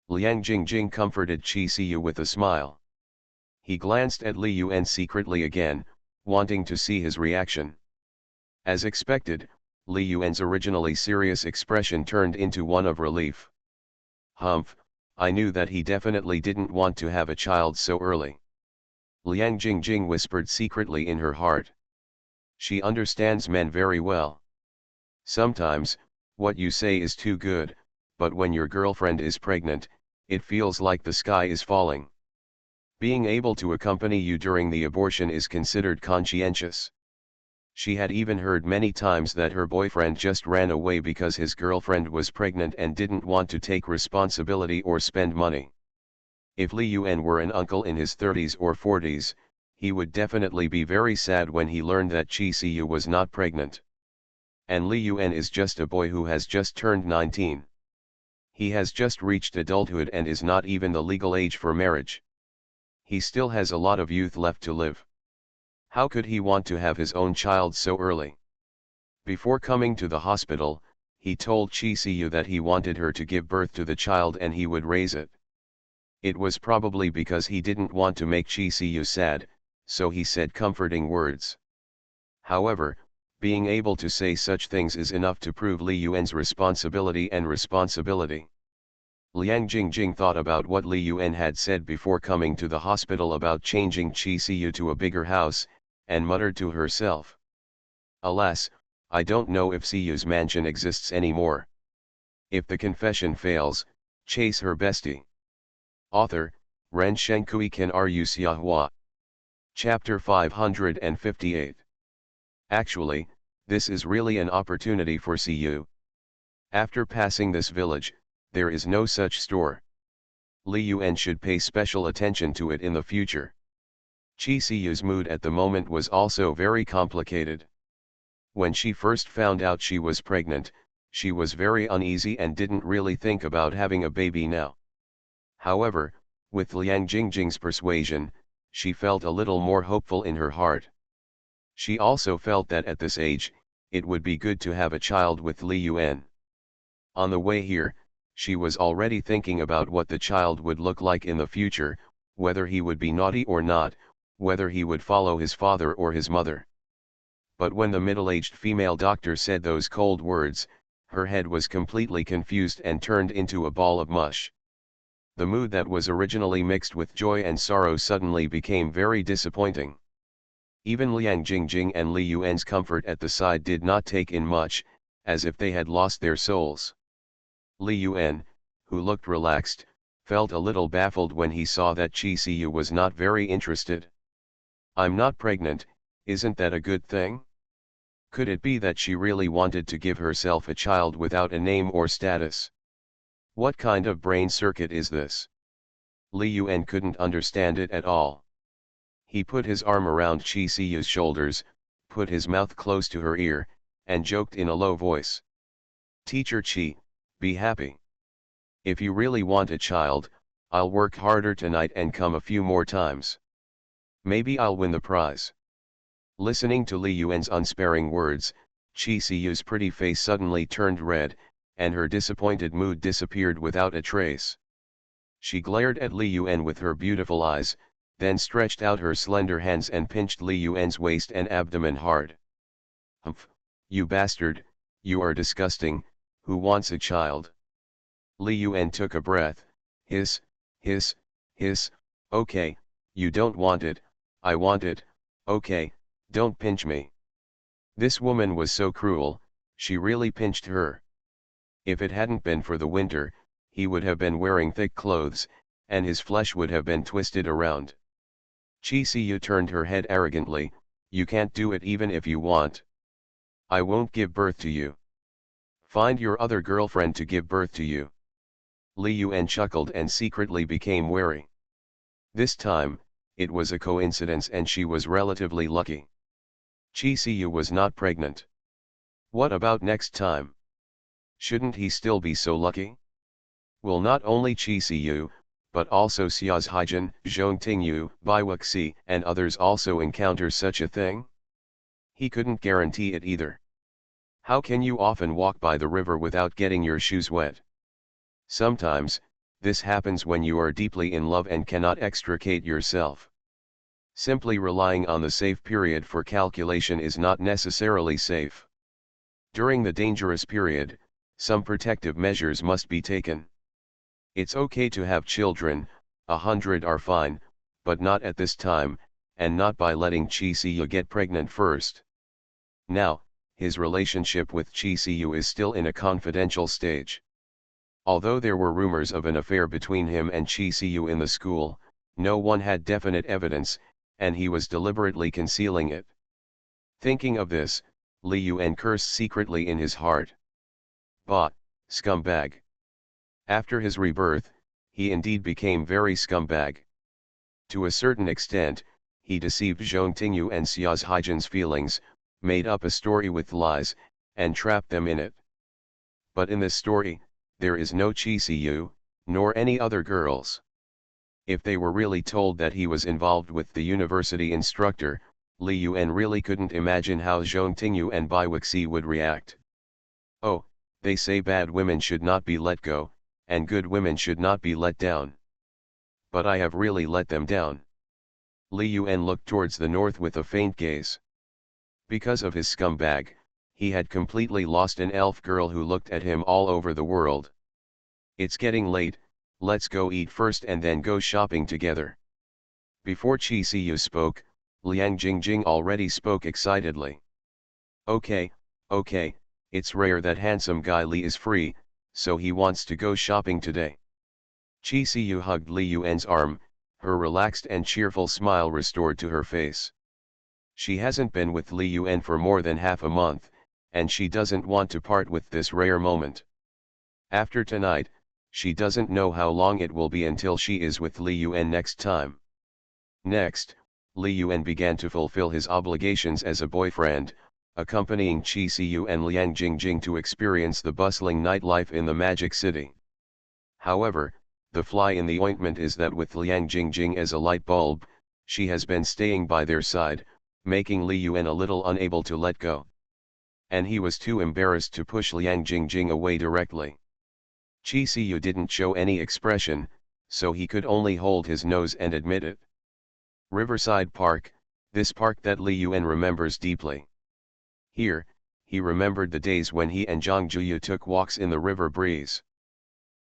Liang Jingjing comforted Chi Siyu with a smile. He glanced at Li Yuan secretly again, wanting to see his reaction. As expected, Li Yuan's originally serious expression turned into one of relief. Humph, I knew that he definitely didn't want to have a child so early. Liang Jingjing whispered secretly in her heart. She understands men very well. Sometimes, what you say is too good, but when your girlfriend is pregnant, it feels like the sky is falling. Being able to accompany you during the abortion is considered conscientious. She had even heard many times that her boyfriend just ran away because his girlfriend was pregnant and didn't want to take responsibility or spend money. If Li Yuan were an uncle in his 30s or 40s, he would definitely be very sad when he learned that Chi Siyu was not pregnant. And Li Yuan is just a boy who has just turned 19. He has just reached adulthood and is not even the legal age for marriage. He still has a lot of youth left to live. How could he want to have his own child so early? Before coming to the hospital, he told Chi Siyu that he wanted her to give birth to the child and he would raise it. It was probably because he didn't want to make Chi Siyu sad, so he said comforting words. However, being able to say such things is enough to prove Li Yuan's responsibility and responsibility. Liang Jingjing thought about what Li Yuan had said before coming to the hospital about changing Chi Siyu to a bigger house, and muttered to herself. Alas, I don't know if Siyu's mansion exists anymore. If the confession fails, chase her bestie. Author, Ren Shenkui Kan Ru Xiahua. Chapter 558. Actually, this is really an opportunity for Siyu. After passing this village, there is no such store. Li Yuan should pay special attention to it in the future. Chi Siyu's mood at the moment was also very complicated. When she first found out she was pregnant, she was very uneasy and didn't really think about having a baby now. However, with Liang Jingjing's persuasion, she felt a little more hopeful in her heart. She also felt that at this age, it would be good to have a child with Li Yuan. On the way here, she was already thinking about what the child would look like in the future, whether he would be naughty or not, whether he would follow his father or his mother. But when the middle-aged female doctor said those cold words, her head was completely confused and turned into a ball of mush. The mood that was originally mixed with joy and sorrow suddenly became very disappointing. Even Liang Jingjing and Li Yuan's comfort at the side did not take in much, as if they had lost their souls. Li Yuan, who looked relaxed, felt a little baffled when he saw that Chi Siyu was not very interested. I'm not pregnant, isn't that a good thing? Could it be that she really wanted to give herself a child without a name or status? What kind of brain circuit is this? Li Yuan couldn't understand it at all. He put his arm around Chi Siyu's shoulders, put his mouth close to her ear, and joked in a low voice. Teacher Chi, be happy. If you really want a child, I'll work harder tonight and come a few more times. Maybe I'll win the prize. Listening to Li Yuan's unsparing words, Chi Siyu's pretty face suddenly turned red, and her disappointed mood disappeared without a trace. She glared at Li Yuan with her beautiful eyes, then stretched out her slender hands and pinched Li Yuan's waist and abdomen hard. Humph, you bastard, you are disgusting, who wants a child? Li Yuan took a breath, hiss, hiss, hiss, okay, you don't want it, I want it, okay, don't pinch me. This woman was so cruel, she really pinched her. If it hadn't been for the winter, he would have been wearing thick clothes, and his flesh would have been twisted around. Chi Siyu turned her head arrogantly, you can't do it even if you want. I won't give birth to you. Find your other girlfriend to give birth to you. Li Yuan chuckled and secretly became wary. This time, it was a coincidence and she was relatively lucky. Chi Siyu was not pregnant. What about next time? Shouldn't he still be so lucky? Will not only Chi Siyu, but also Xia's Haijin, Zhong Tingyu, Bai Wuxi, and others also encounter such a thing? He couldn't guarantee it either. How can you often walk by the river without getting your shoes wet? Sometimes, this happens when you are deeply in love and cannot extricate yourself. Simply relying on the safe period for calculation is not necessarily safe. During the dangerous period, some protective measures must be taken. It's okay to have children, 100 are fine, but not at this time, and not by letting Chi Siyu get pregnant first. Now, his relationship with Chi Siyu is still in a confidential stage. Although there were rumors of an affair between him and Chi Siyu in the school, no one had definite evidence, and he was deliberately concealing it. Thinking of this, Li Yuan cursed secretly in his heart. Bah, scumbag. After his rebirth, he indeed became very scumbag. To a certain extent, he deceived Zhong Tingyu and Xia's Haijin's feelings, made up a story with lies, and trapped them in it. But in this story, there is no Chi Siyu, nor any other girls. If they were really told that he was involved with the university instructor, Li Yuan really couldn't imagine how Zhong Tingyu and Bai Wuxi would react. Oh, they say bad women should not be let go, and good women should not be let down. But I have really let them down. Li Yuan looked towards the north with a faint gaze. Because of his scumbag, he had completely lost an elf girl who looked at him all over the world. It's getting late, let's go eat first and then go shopping together. Before Chi Siyu spoke, Liang Jingjing already spoke excitedly. Okay, it's rare that handsome guy Li is free, so he wants to go shopping today. Chi Siyu hugged Li Yuan's arm, her relaxed and cheerful smile restored to her face. She hasn't been with Li Yuan for more than half a month, and she doesn't want to part with this rare moment. After tonight, she doesn't know how long it will be until she is with Li Yuan next time. Next, Li Yuan began to fulfill his obligations as a boyfriend, accompanying Chi Siyu and Liang Jingjing to experience the bustling nightlife in the Magic City. However, the fly in the ointment is that with Liang Jingjing as a light bulb, she has been staying by their side, making Li Yuan a little unable to let go. And he was too embarrassed to push Liang Jingjing away directly. Chi Siyu didn't show any expression, so he could only hold his nose and admit it. Riverside Park, this park that Li Yuan remembers deeply. Here, he remembered the days when he and Zhang Juyu took walks in the river breeze.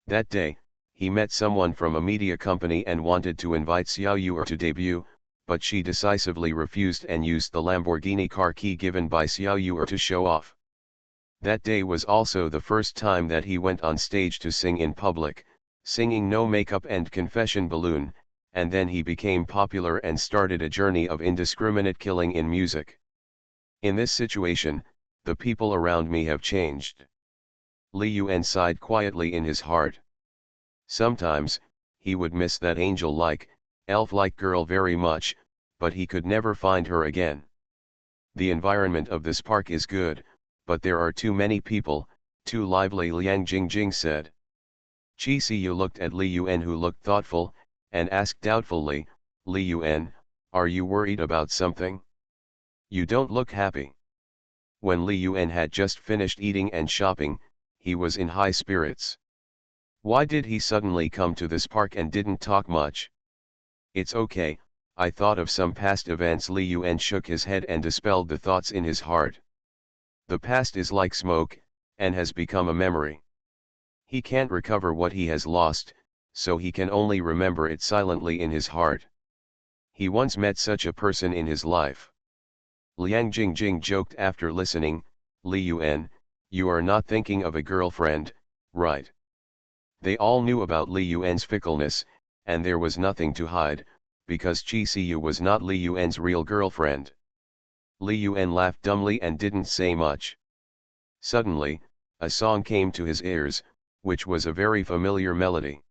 That day, he met someone from a media company and wanted to invite Xiao Yu to debut, but she decisively refused and used the Lamborghini car key given by Xiao Yu to show off. That day was also the first time that he went on stage to sing in public, singing No Makeup and Confession Balloon, and then he became popular and started a journey of indiscriminate killing in music. In this situation, the people around me have changed. Li Yuan sighed quietly in his heart. Sometimes, he would miss that angel-like, elf-like girl very much, but he could never find her again. The environment of this park is good, but there are too many people, too lively, Liang Jingjing said. Chi Siyu looked at Li Yuan, who looked thoughtful, and asked doubtfully, Li Yuan, are you worried about something? You don't look happy. When Li Yuan had just finished eating and shopping, he was in high spirits. Why did he suddenly come to this park and didn't talk much? It's okay, I thought of some past events. Li Yuan shook his head and dispelled the thoughts in his heart. The past is like smoke, and has become a memory. He can't recover what he has lost, so he can only remember it silently in his heart. He once met such a person in his life. Liang Jingjing joked after listening, Li Yuan, you are not thinking of a girlfriend, right? They all knew about Li Yuan's fickleness, and there was nothing to hide, because Chi Siyu was not Li Yuan's real girlfriend. Li Yuan laughed dumbly and didn't say much. Suddenly, a song came to his ears, which was a very familiar melody.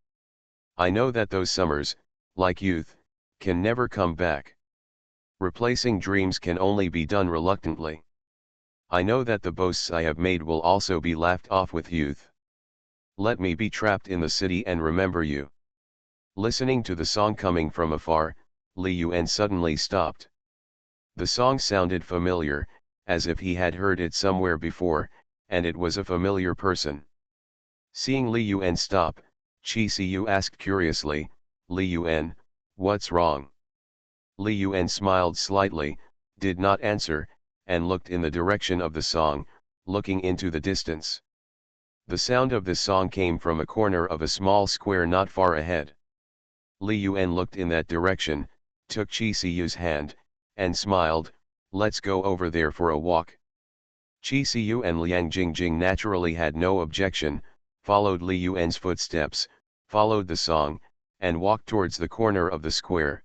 I know that those summers, like youth, can never come back. Replacing dreams can only be done reluctantly. I know that the boasts I have made will also be laughed off with youth. Let me be trapped in the city and remember you. Listening to the song coming from afar, Li Yuan suddenly stopped. The song sounded familiar, as if he had heard it somewhere before, and it was a familiar person. Seeing Li Yuan stop, Qi Siyu asked curiously, Li Yuan, what's wrong? Li Yuan smiled slightly, did not answer, and looked in the direction of the song, looking into the distance. The sound of this song came from a corner of a small square not far ahead. Li Yuan looked in that direction, took Qi Siyu's hand, and smiled, let's go over there for a walk. Qi Siyu and Liang Jingjing naturally had no objection, followed Li Yuan's footsteps, followed the song, and walked towards the corner of the square.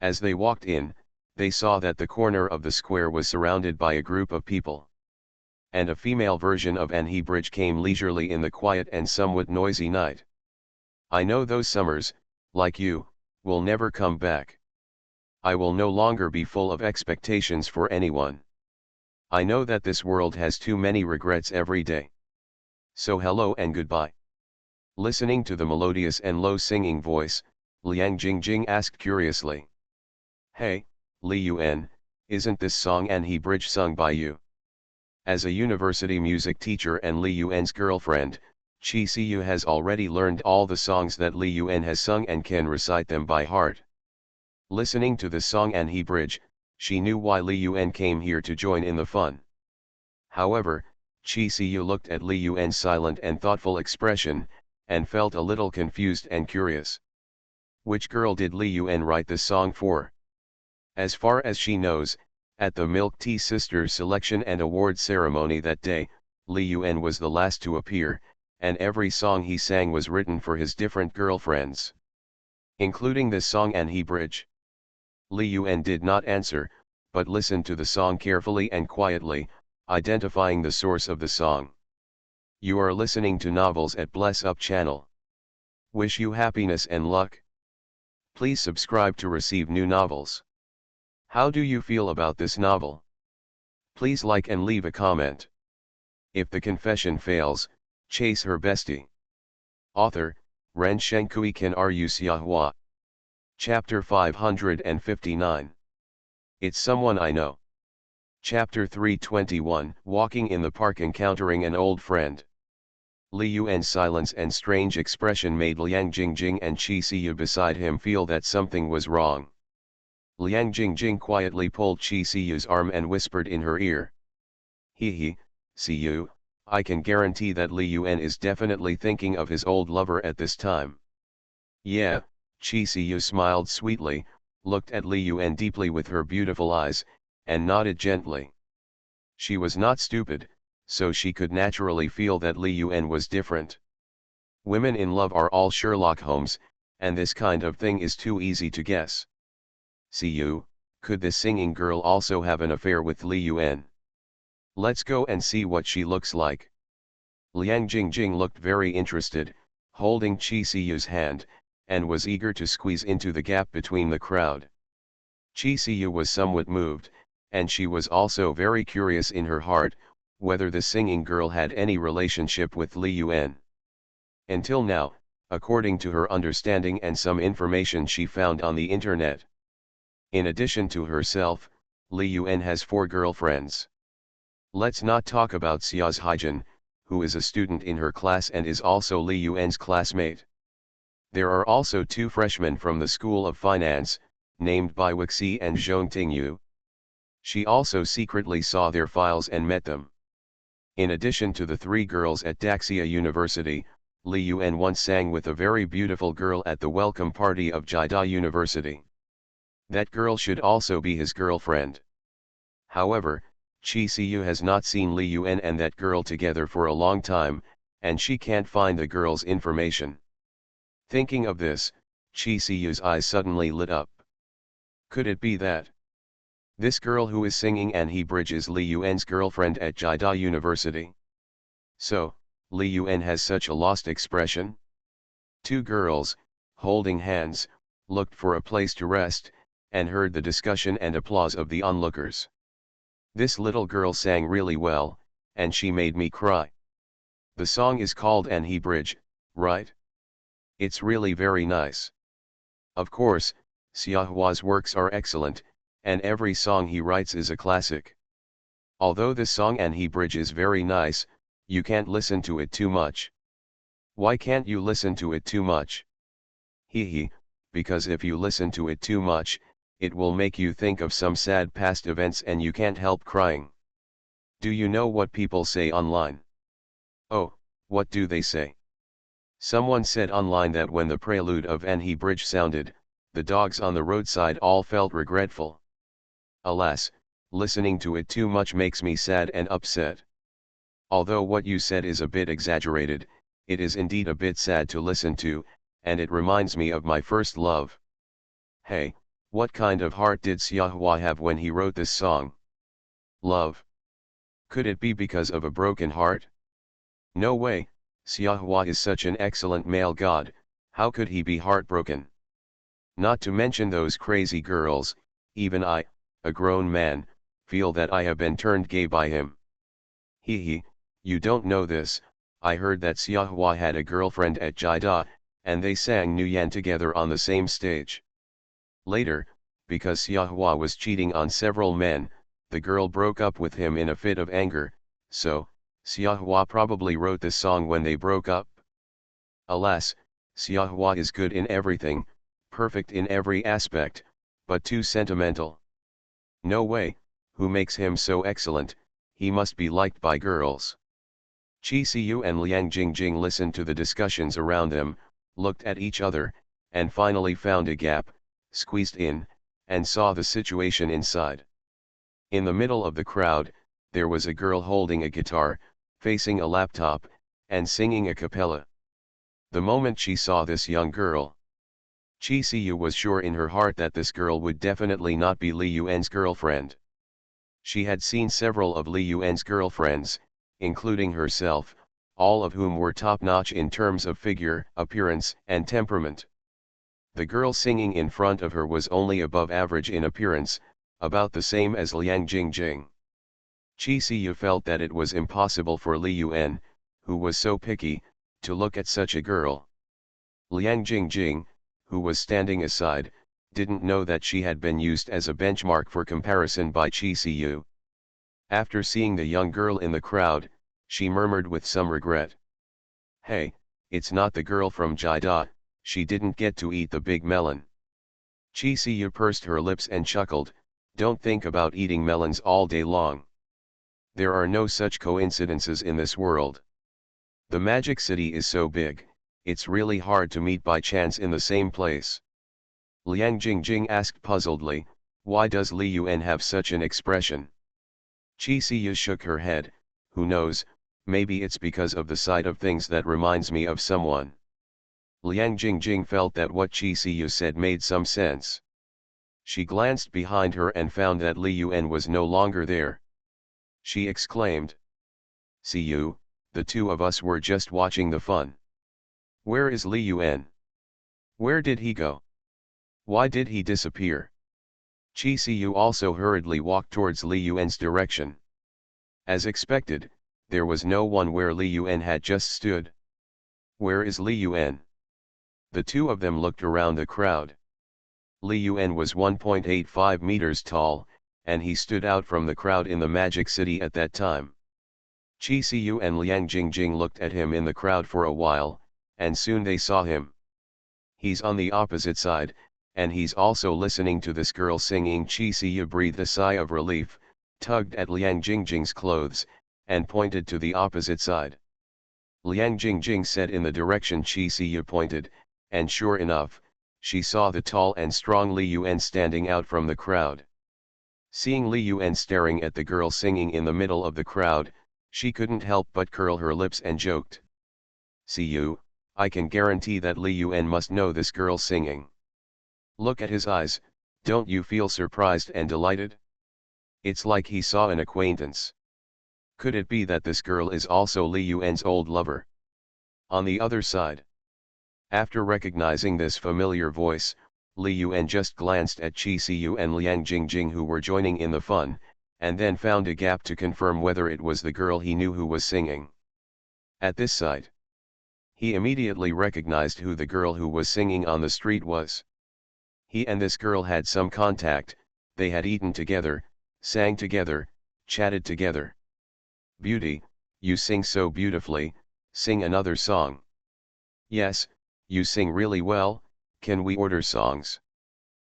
As they walked in, they saw that the corner of the square was surrounded by a group of people. And a female version of an he bridge came leisurely in the quiet and somewhat noisy night. I know those summers, like you, will never come back. I will no longer be full of expectations for anyone. I know that this world has too many regrets every day. So hello and goodbye. Listening to the melodious and low singing voice, Liang Jingjing asked curiously. Hey, Li Yuan, isn't this song an he bridge sung by you? As a university music teacher and Li Yuan's girlfriend, Qi Siyu has already learned all the songs that Li Yuan has sung and can recite them by heart. Listening to the song an he bridge, she knew why Li Yuan came here to join in the fun. However, Qi Siyu looked at Li Yuan's silent and thoughtful expression, and felt a little confused and curious. Which girl did Li Yuan write this song for? As far as she knows, at the Milk Tea Sisters selection and award ceremony that day, Li Yuan was the last to appear, and every song he sang was written for his different girlfriends. Including this song an he bridge. Li Yuan did not answer, but listened to the song carefully and quietly, identifying the source of the song. You are listening to Novels at Bless Up channel. Wish you happiness and luck. Please subscribe to receive new novels. How do you feel about this novel? Please like and leave a comment. If the confession fails, chase her bestie. Author, Ren Shenkui Kan Ru Xiahua. Chapter 559. It's someone I know. Chapter 321, Walking in the Park Encountering an Old Friend. Li Yuan's silence and strange expression made Liang Jingjing and Qi Siyu beside him feel that something was wrong. Liang Jingjing quietly pulled Qi Siyu's arm and whispered in her ear. He, Siyu, I can guarantee that Li Yuan is definitely thinking of his old lover at this time. Yeah, Qi Siyu smiled sweetly, looked at Li Yuan deeply with her beautiful eyes, and nodded gently. She was not stupid, so she could naturally feel that Li Yuan was different. Women in love are all Sherlock Holmes, and this kind of thing is too easy to guess. Siyu, could this singing girl also have an affair with Li Yuan? Let's go and see what she looks like. Liang Jingjing looked very interested, holding Qi Siyu's hand, and was eager to squeeze into the gap between the crowd. Qi Siyu was somewhat moved, and she was also very curious in her heart, whether the singing girl had any relationship with Li Yuan. Until now, according to her understanding and some information she found on the internet. In addition to herself, Li Yuan has 4 girlfriends. Let's not talk about Xia's Haijin, who is a student in her class and is also Li Yuan's classmate. There are also 2 freshmen from the School of Finance, named Bai Wixi and Zhong Tingyu. She also secretly saw their files and met them. In addition to the 3 girls at Daxia University, Li Yuan once sang with a very beautiful girl at the welcome party of Jida University. That girl should also be his girlfriend. However, Qi Siyu has not seen Li Yuan and that girl together for a long time, and she can't find the girl's information. Thinking of this, Qi Siyu's eyes suddenly lit up. Could it be that this girl who is singing an he bridge is Li Yuan's girlfriend at Jida University? So, Li Yun has such a lost expression. Two girls, holding hands, looked for a place to rest, and heard the discussion and applause of the onlookers. This little girl sang really well, and she made me cry. The song is called Anhi Bridge, right? It's really very nice. Of course, Xiaohua's works are excellent, and every song he writes is a classic. Although this song Anhi Bridge is very nice, you can't listen to it too much. Why can't you listen to it too much? Hee, because if you listen to it too much, it will make you think of some sad past events and you can't help crying. Do you know what people say online? Oh, what do they say? Someone said online that when the prelude of Anhi Bridge sounded, the dogs on the roadside all felt regretful. Alas, listening to it too much makes me sad and upset. Although what you said is a bit exaggerated, it is indeed a bit sad to listen to, and it reminds me of my first love. Hey, what kind of heart did Xiaohua have when he wrote this song? Love? Could it be because of a broken heart? No way, Xiaohua is such an excellent male god, how could he be heartbroken? Not to mention those crazy girls, even I, a grown man, feel that I have been turned gay by him. Hee, you don't know this, I heard that Xiaohua had a girlfriend at Jida, and they sang Nuyan together on the same stage. Later, because Xiaohua was cheating on several men, the girl broke up with him in a fit of anger, so, Xiaohua probably wrote this song when they broke up. Alas, Xiaohua is good in everything, perfect in every aspect, but too sentimental. No way, who makes him so excellent, he must be liked by girls. Qi Siyu and Liang Jingjing listened to the discussions around them, looked at each other, and finally found a gap, squeezed in, and saw the situation inside. In the middle of the crowd, there was a girl holding a guitar, facing a laptop, and singing a cappella. The moment she saw this young girl, Qi Siyu was sure in her heart that this girl would definitely not be Li Yuan's girlfriend. She had seen several of Li Yuan's girlfriends, including herself, all of whom were top-notch in terms of figure, appearance, and temperament. The girl singing in front of her was only above average in appearance, about the same as Liang Jingjing. Qi Siyu felt that it was impossible for Li Yuan, who was so picky, to look at such a girl. Liang Jingjing, who was standing aside, didn't know that she had been used as a benchmark for comparison by Qi Siyu. After seeing the young girl in the crowd, she murmured with some regret. Hey, it's not the girl from Jida, she didn't get to eat the big melon. Qi Siyu pursed her lips and chuckled, don't think about eating melons all day long. There are no such coincidences in this world. The magic city is so big, it's really hard to meet by chance in the same place. Liang Jingjing asked puzzledly, why does Li Yuan have such an expression? Qi Siyu shook her head, who knows, maybe it's because of the sight of things that reminds me of someone. Liang Jingjing felt that what Qi Siyu said made some sense. She glanced behind her and found that Li Yuan was no longer there. She exclaimed. Siyu, the two of us were just watching the fun. Where is Li Yuan? Where did he go? Why did he disappear? Qi Siyu also hurriedly walked towards Li Yuan's direction. As expected, there was no one where Li Yuan had just stood. Where is Li Yuan? The two of them looked around the crowd. Li Yuan was 1.85 meters tall, and he stood out from the crowd in the Magic City at that time. Qi Siyu and Liang Jingjing looked at him in the crowd for a while, and soon they saw him. He's on the opposite side, and he's also listening to this girl singing. Qi Siyu breathed a sigh of relief, tugged at Liang Jingjing's clothes, and pointed to the opposite side. Liang Jingjing said in the direction Qi Siyu pointed, and sure enough, she saw the tall and strong Li Yuan standing out from the crowd. Seeing Li Yuan staring at the girl singing in the middle of the crowd, she couldn't help but curl her lips and joked. Siyu, I can guarantee that Li Yuan must know this girl singing. Look at his eyes, don't you feel surprised and delighted? It's like he saw an acquaintance. Could it be that this girl is also Li Yuan's old lover? On the other side. After recognizing this familiar voice, Li Yuan just glanced at Qi Siyu and Liang Jingjing, who were joining in the fun, and then found a gap to confirm whether it was the girl he knew who was singing. At this sight, he immediately recognized who the girl who was singing on the street was. He and this girl had some contact, they had eaten together, sang together, chatted together. "Beauty, you sing so beautifully, sing another song." "Yes, you sing really well, can we order songs?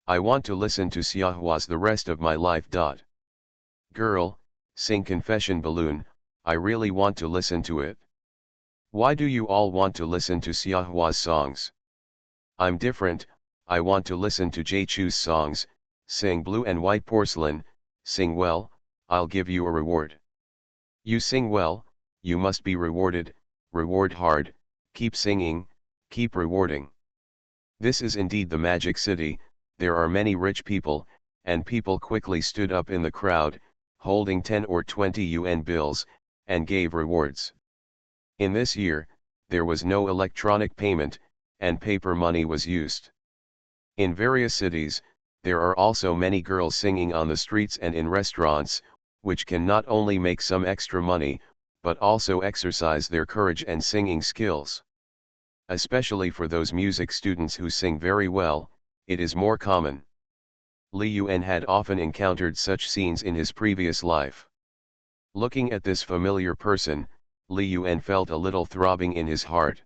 I want to listen to Xiaohua's the rest of my life. Girl, sing Confession Balloon, I really want to listen to it." "Why do you all want to listen to Xiaohua's songs?" "I'm different, I want to listen to Jaichu's songs, sing Blue and White Porcelain, sing well, I'll give you a reward." "You sing well, you must be rewarded, reward hard, keep singing, keep rewarding." This is indeed the magic city, there are many rich people, and people quickly stood up in the crowd, holding 10 or 20 yuan bills, and gave rewards. In this year, there was no electronic payment, and paper money was used. In various cities, there are also many girls singing on the streets and in restaurants, which can not only make some extra money, but also exercise their courage and singing skills. Especially for those music students who sing very well, it is more common. Li Yuan had often encountered such scenes in his previous life. Looking at this familiar person, Li Yuan felt a little throbbing in his heart.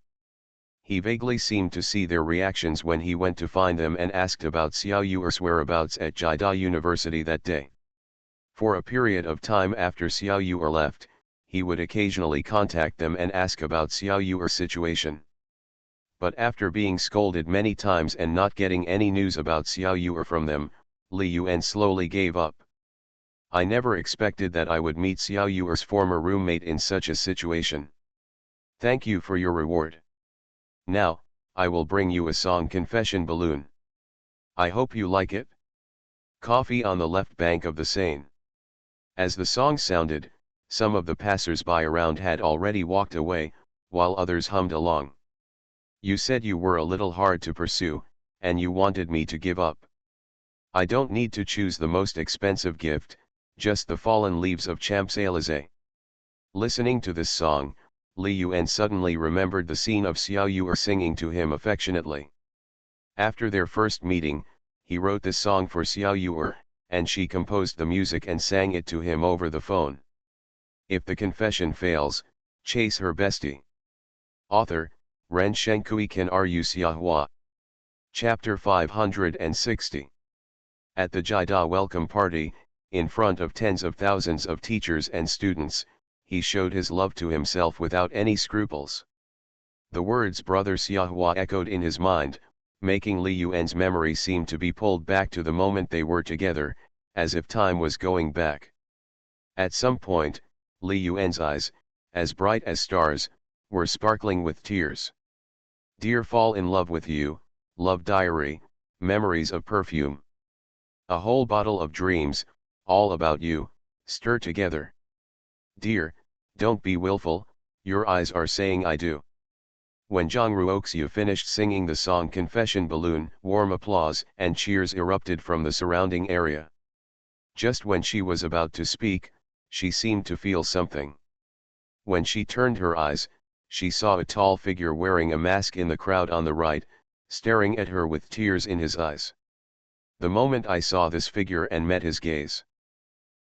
He vaguely seemed to see their reactions when he went to find them and asked about Xiao Yuer's whereabouts at Jida University that day. For a period of time after Xiao Yuer left, he would occasionally contact them and ask about Xiao Yuer's situation. But after being scolded many times and not getting any news about Xiao Yuer from them, Li Yuan slowly gave up. "I never expected that I would meet Xiao Yuer's former roommate in such a situation. Thank you for your reward. Now, I will bring you a song Confession Balloon. I hope you like it." Coffee on the left bank of the Seine. As the song sounded, some of the passers-by around had already walked away, while others hummed along. "You said you were a little hard to pursue, and you wanted me to give up. I don't need to choose the most expensive gift, just the fallen leaves of Champs-Élysées." Listening to this song, Li Yuan suddenly remembered the scene of Xiao Yuer singing to him affectionately. After their first meeting, he wrote this song for Xiao Yuer, and she composed the music and sang it to him over the phone. If the confession fails, chase her bestie. Author, Ren Shenkui Kan Ru Xiahua. Chapter 560. At the Jida welcome party, in front of tens of thousands of teachers and students, he showed his love to himself without any scruples. The words brother Xiahua echoed in his mind, making Li Yuan's memory seem to be pulled back to the moment they were together, as if time was going back. At some point, Li Yuan's eyes, as bright as stars, were sparkling with tears. "Dear, fall in love with you, love diary, memories of perfume. A whole bottle of dreams, all about you, stir together. Dear, don't be willful, your eyes are saying I do." When Zhang Ruoxiu finished singing the song Confession Balloon, warm applause and cheers erupted from the surrounding area. Just when she was about to speak, she seemed to feel something. When she turned her eyes, she saw a tall figure wearing a mask in the crowd on the right, staring at her with tears in his eyes. The moment I saw this figure and met his gaze,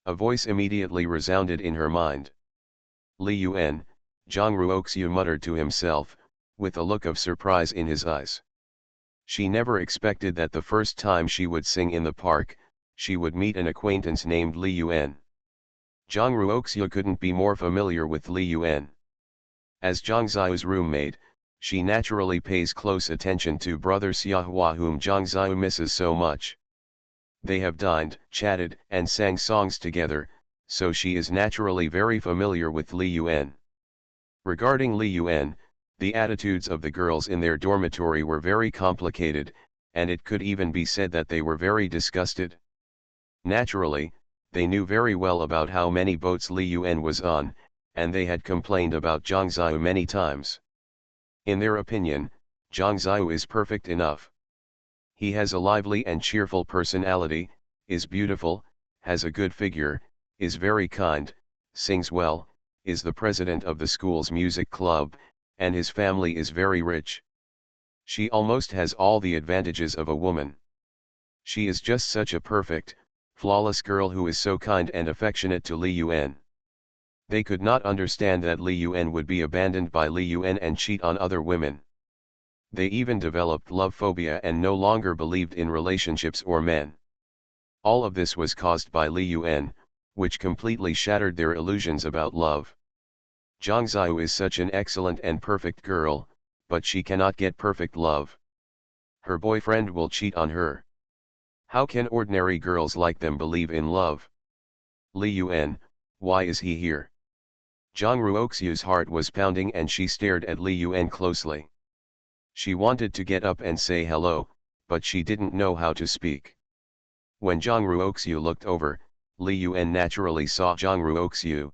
a voice immediately resounded in her mind. "Li Yuan," Zhang Ruoxiu muttered to himself, with a look of surprise in his eyes. She never expected that the first time she would sing in the park, she would meet an acquaintance named Li Yuan. Zhang Ruoxiu couldn't be more familiar with Li Yuan. As Zhang Xiu's roommate, she naturally pays close attention to brother Xiahua, whom Zhang Xiu misses so much. They have dined, chatted, and sang songs together, so she is naturally very familiar with Li Yuan. Regarding Li Yuan, the attitudes of the girls in their dormitory were very complicated, and it could even be said that they were very disgusted. Naturally, They knew very well about how many boats Li Yuan was on, and they had complained about Zhang Ziyu many times. In their opinion, Zhang Ziyu is perfect enough. He has a lively and cheerful personality, is beautiful, has a good figure, is very kind, sings well, is the president of the school's music club, and his family is very rich. She almost has all the advantages of a woman. She is just such a perfect, flawless girl who is so kind and affectionate to Li Yuan. They could not understand that Li Yuan would be abandoned by Li Yuan and cheat on other women. They even developed love phobia and no longer believed in relationships or men. All of this was caused by Li Yuan, which completely shattered their illusions about love. Zhang Ziyu is such an excellent and perfect girl, but she cannot get perfect love. Her boyfriend will cheat on her. How can ordinary girls like them believe in love? Li Yuan, why is he here? Zhang Ruoxiu's heart was pounding and she stared at Li Yuan closely. She wanted to get up and say hello, but she didn't know how to speak. When Zhang Ruoxiu looked over, Li Yuan naturally saw Zhang Ruoxiu.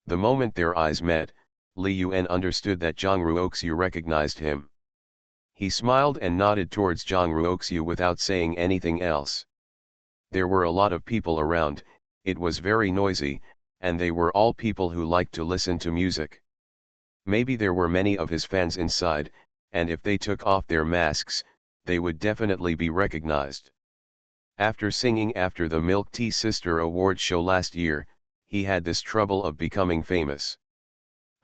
The moment their eyes met, Li Yuan understood that Zhang Ruoxiu recognized him. He smiled and nodded towards Zhang Ruoxiu without saying anything else. There were a lot of people around, it was very noisy, and they were all people who liked to listen to music. Maybe there were many of his fans inside, and if they took off their masks, they would definitely be recognized. After singing after the Milk Tea Sister Award show last year, he had this trouble of becoming famous.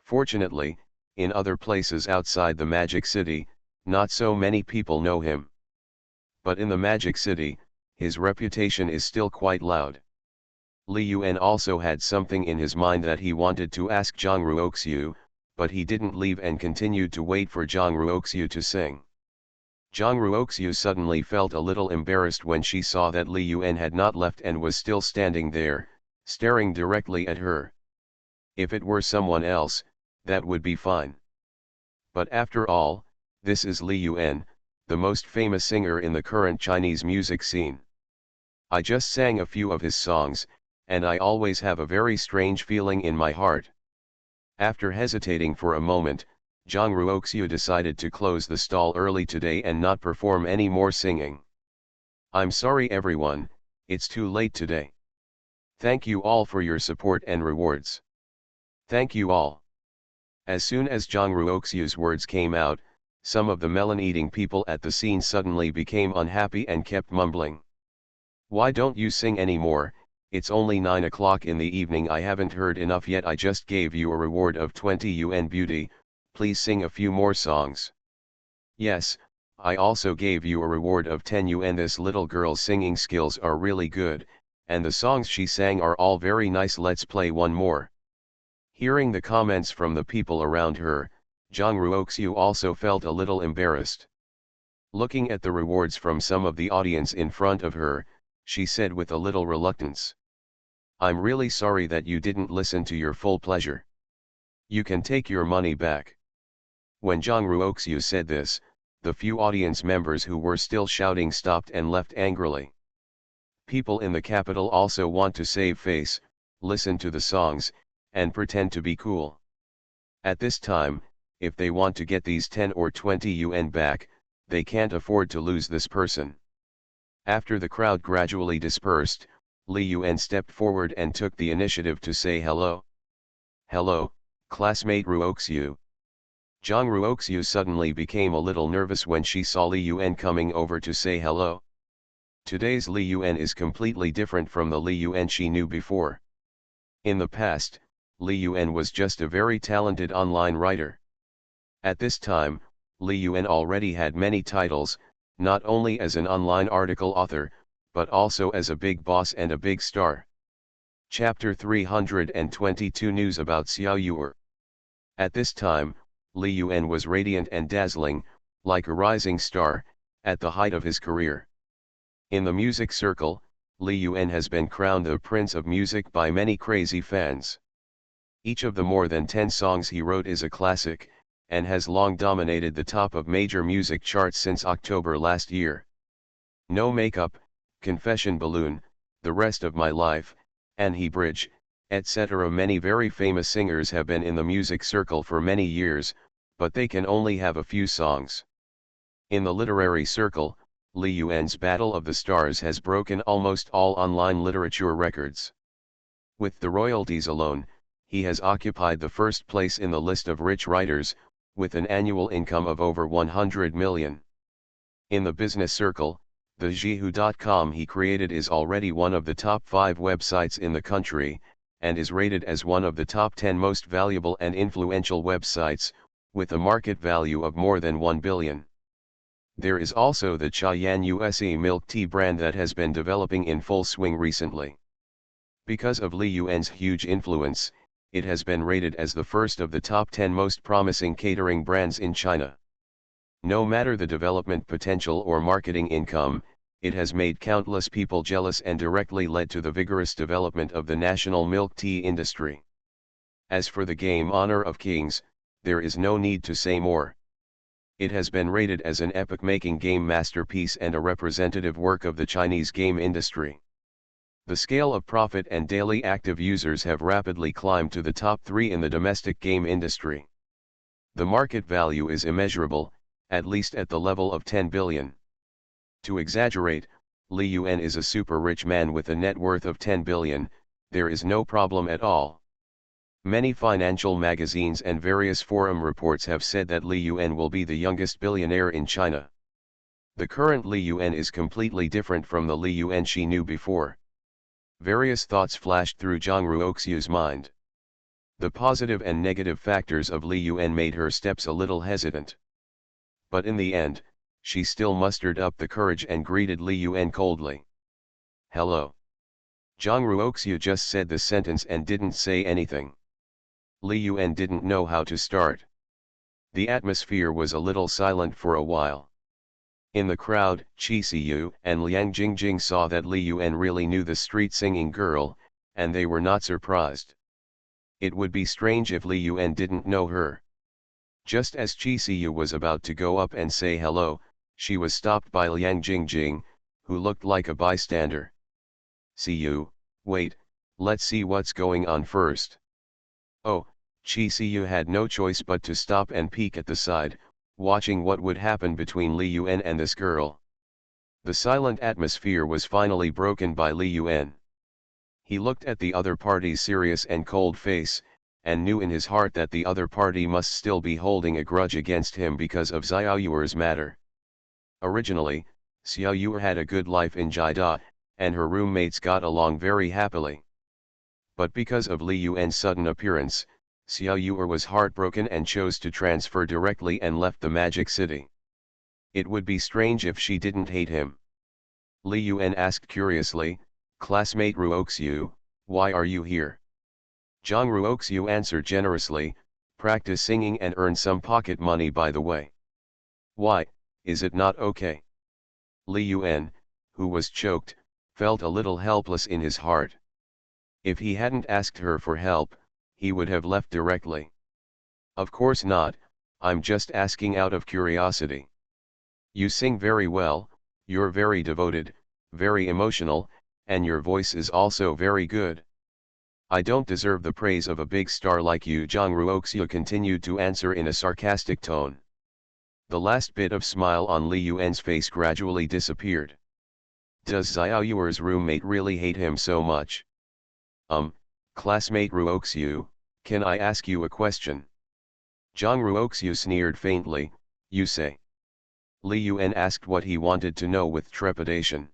Fortunately, in other places outside the Magic City, not so many people know him. But in the Magic City, his reputation is still quite loud. Li Yuan also had something in his mind that he wanted to ask Zhang Ruoxiu, but he didn't leave and continued to wait for Zhang Ruoxiu to sing. Zhang Ruoxiu suddenly felt a little embarrassed when she saw that Li Yuan had not left and was still standing there, staring directly at her. If it were someone else, that would be fine. But after all, this is Li Yuan, the most famous singer in the current Chinese music scene. I just sang a few of his songs, and I always have a very strange feeling in my heart. After hesitating for a moment, Zhang Ruoxiu decided to close the stall early today and not perform any more singing. I'm sorry everyone, it's too late today. Thank you all for your support and rewards. Thank you all. As soon as Zhang Ruoxiu's words came out, some of the melon-eating people at the scene suddenly became unhappy and kept mumbling. Why don't you sing anymore? It's only 9 o'clock in the evening. I haven't heard enough yet. I just gave you a reward of 20 yuan beauty, please sing a few more songs. Yes, I also gave you a reward of 10 yuan. This little girl's singing skills are really good, and the songs she sang are all very nice. Let's play one more. Hearing the comments from the people around her, Zhang Ruoxiu also felt a little embarrassed. Looking at the rewards from some of the audience in front of her, she said with a little reluctance, I'm really sorry that you didn't listen to your full pleasure. You can take your money back. When Zhang Ruoxiu said this, the few audience members who were still shouting stopped and left angrily. People in the capital also want to save face, listen to the songs, and pretend to be cool. At this time, if they want to get these 10 or 20 yuan back, they can't afford to lose this person. After the crowd gradually dispersed, Li Yuan stepped forward and took the initiative to say hello. Hello, classmate Ruoxiu. Zhang Ruoxiu suddenly became a little nervous when she saw Li Yuan coming over to say hello. Today's Li Yuan is completely different from the Li Yuan she knew before. In the past, Li Yuan was just a very talented online writer. At this time, Li Yuan already had many titles, not only as an online article author, but also as a big boss and a big star. Chapter 322 News about Xiao Yuer. At this time, Li Yuan was radiant and dazzling, like a rising star, at the height of his career. In the music circle, Li Yuan has been crowned the Prince of Music by many crazy fans. Each of the more than 10 songs he wrote is a classic, and has long dominated the top of major music charts since October last year. No Makeup, Confession Balloon, The Rest of My Life, and He Bridge, etc. Many very famous singers have been in the music circle for many years, but they can only have a few songs. In the literary circle, Li Yuan's Battle of the Stars has broken almost all online literature records. With the royalties alone, he has occupied the first place in the list of rich writers, with an annual income of over 100 million. In the business circle, the Jihu.com he created is already one of the top 5 websites in the country, and is rated as one of the top 10 most valuable and influential websites, with a market value of more than 1 billion. There is also the Cheyenne USA milk tea brand that has been developing in full swing recently. Because of Li Yuan's huge influence, it has been rated as the first of the top 10 most promising catering brands in China. No matter the development potential or marketing income, it has made countless people jealous and directly led to the vigorous development of the national milk tea industry. As for the game Honor of Kings, there is no need to say more. It has been rated as an epoch-making game masterpiece and a representative work of the Chinese game industry. The scale of profit and daily active users have rapidly climbed to the top 3 in the domestic game industry. The market value is immeasurable, at least at the level of 10 billion. To exaggerate, Li Yuan is a super rich man with a net worth of 10 billion, there is no problem at all. Many financial magazines and various forum reports have said that Li Yuan will be the youngest billionaire in China. The current Li Yuan is completely different from the Li Yuan she knew before. Various thoughts flashed through Zhang Ruoxiu's mind. The positive and negative factors of Li Yuan made her steps a little hesitant. But in the end, she still mustered up the courage and greeted Li Yuan coldly. "Hello." Zhang Ruoxiu just said the sentence and didn't say anything. Li Yuan didn't know how to start. The atmosphere was a little silent for a while. In the crowd, Qi Siyu and Liang Jingjing saw that Li Yuan really knew the street singing girl, and they were not surprised. It would be strange if Li Yuan didn't know her. Just as Qi Siyu was about to go up and say hello, she was stopped by Liang Jingjing, who looked like a bystander. "Siyu, wait, let's see what's going on first." Oh, Qi Siyu had no choice but to stop and peek at the side, watching what would happen between Li Yuan and this girl. The silent atmosphere was finally broken by Li Yuan. He looked at the other party's serious and cold face, and knew in his heart that the other party must still be holding a grudge against him because of Xiaoyuer's matter. Originally, Xiaoyuer had a good life in Jida, and her roommates got along very happily. But because of Li Yuan's sudden appearance, Xiaoyuer was heartbroken and chose to transfer directly and left the Magic City. It would be strange if she didn't hate him. Li Yuan asked curiously, "Classmate Ruoxiu, why are you here?" Zhang Ruoxiu answered generously, "Practice singing and earn some pocket money by the way." "Why, is it not okay?" Li Yuan, who was choked, felt a little helpless in his heart. If he hadn't asked her for help, he would have left directly. "Of course not, I'm just asking out of curiosity. You sing very well, you're very devoted, very emotional, and your voice is also very good. I don't deserve the praise of a big star like you." Zhang Ruoxiu continued to answer in a sarcastic tone. The last bit of smile on Li Yuan's face gradually disappeared. Does Xiaoyuer's roommate really hate him so much? Classmate Ruoxiu, can I ask you a question?" Zhang Ruoxiu sneered faintly, "You say?" Li Yuan asked what he wanted to know with trepidation.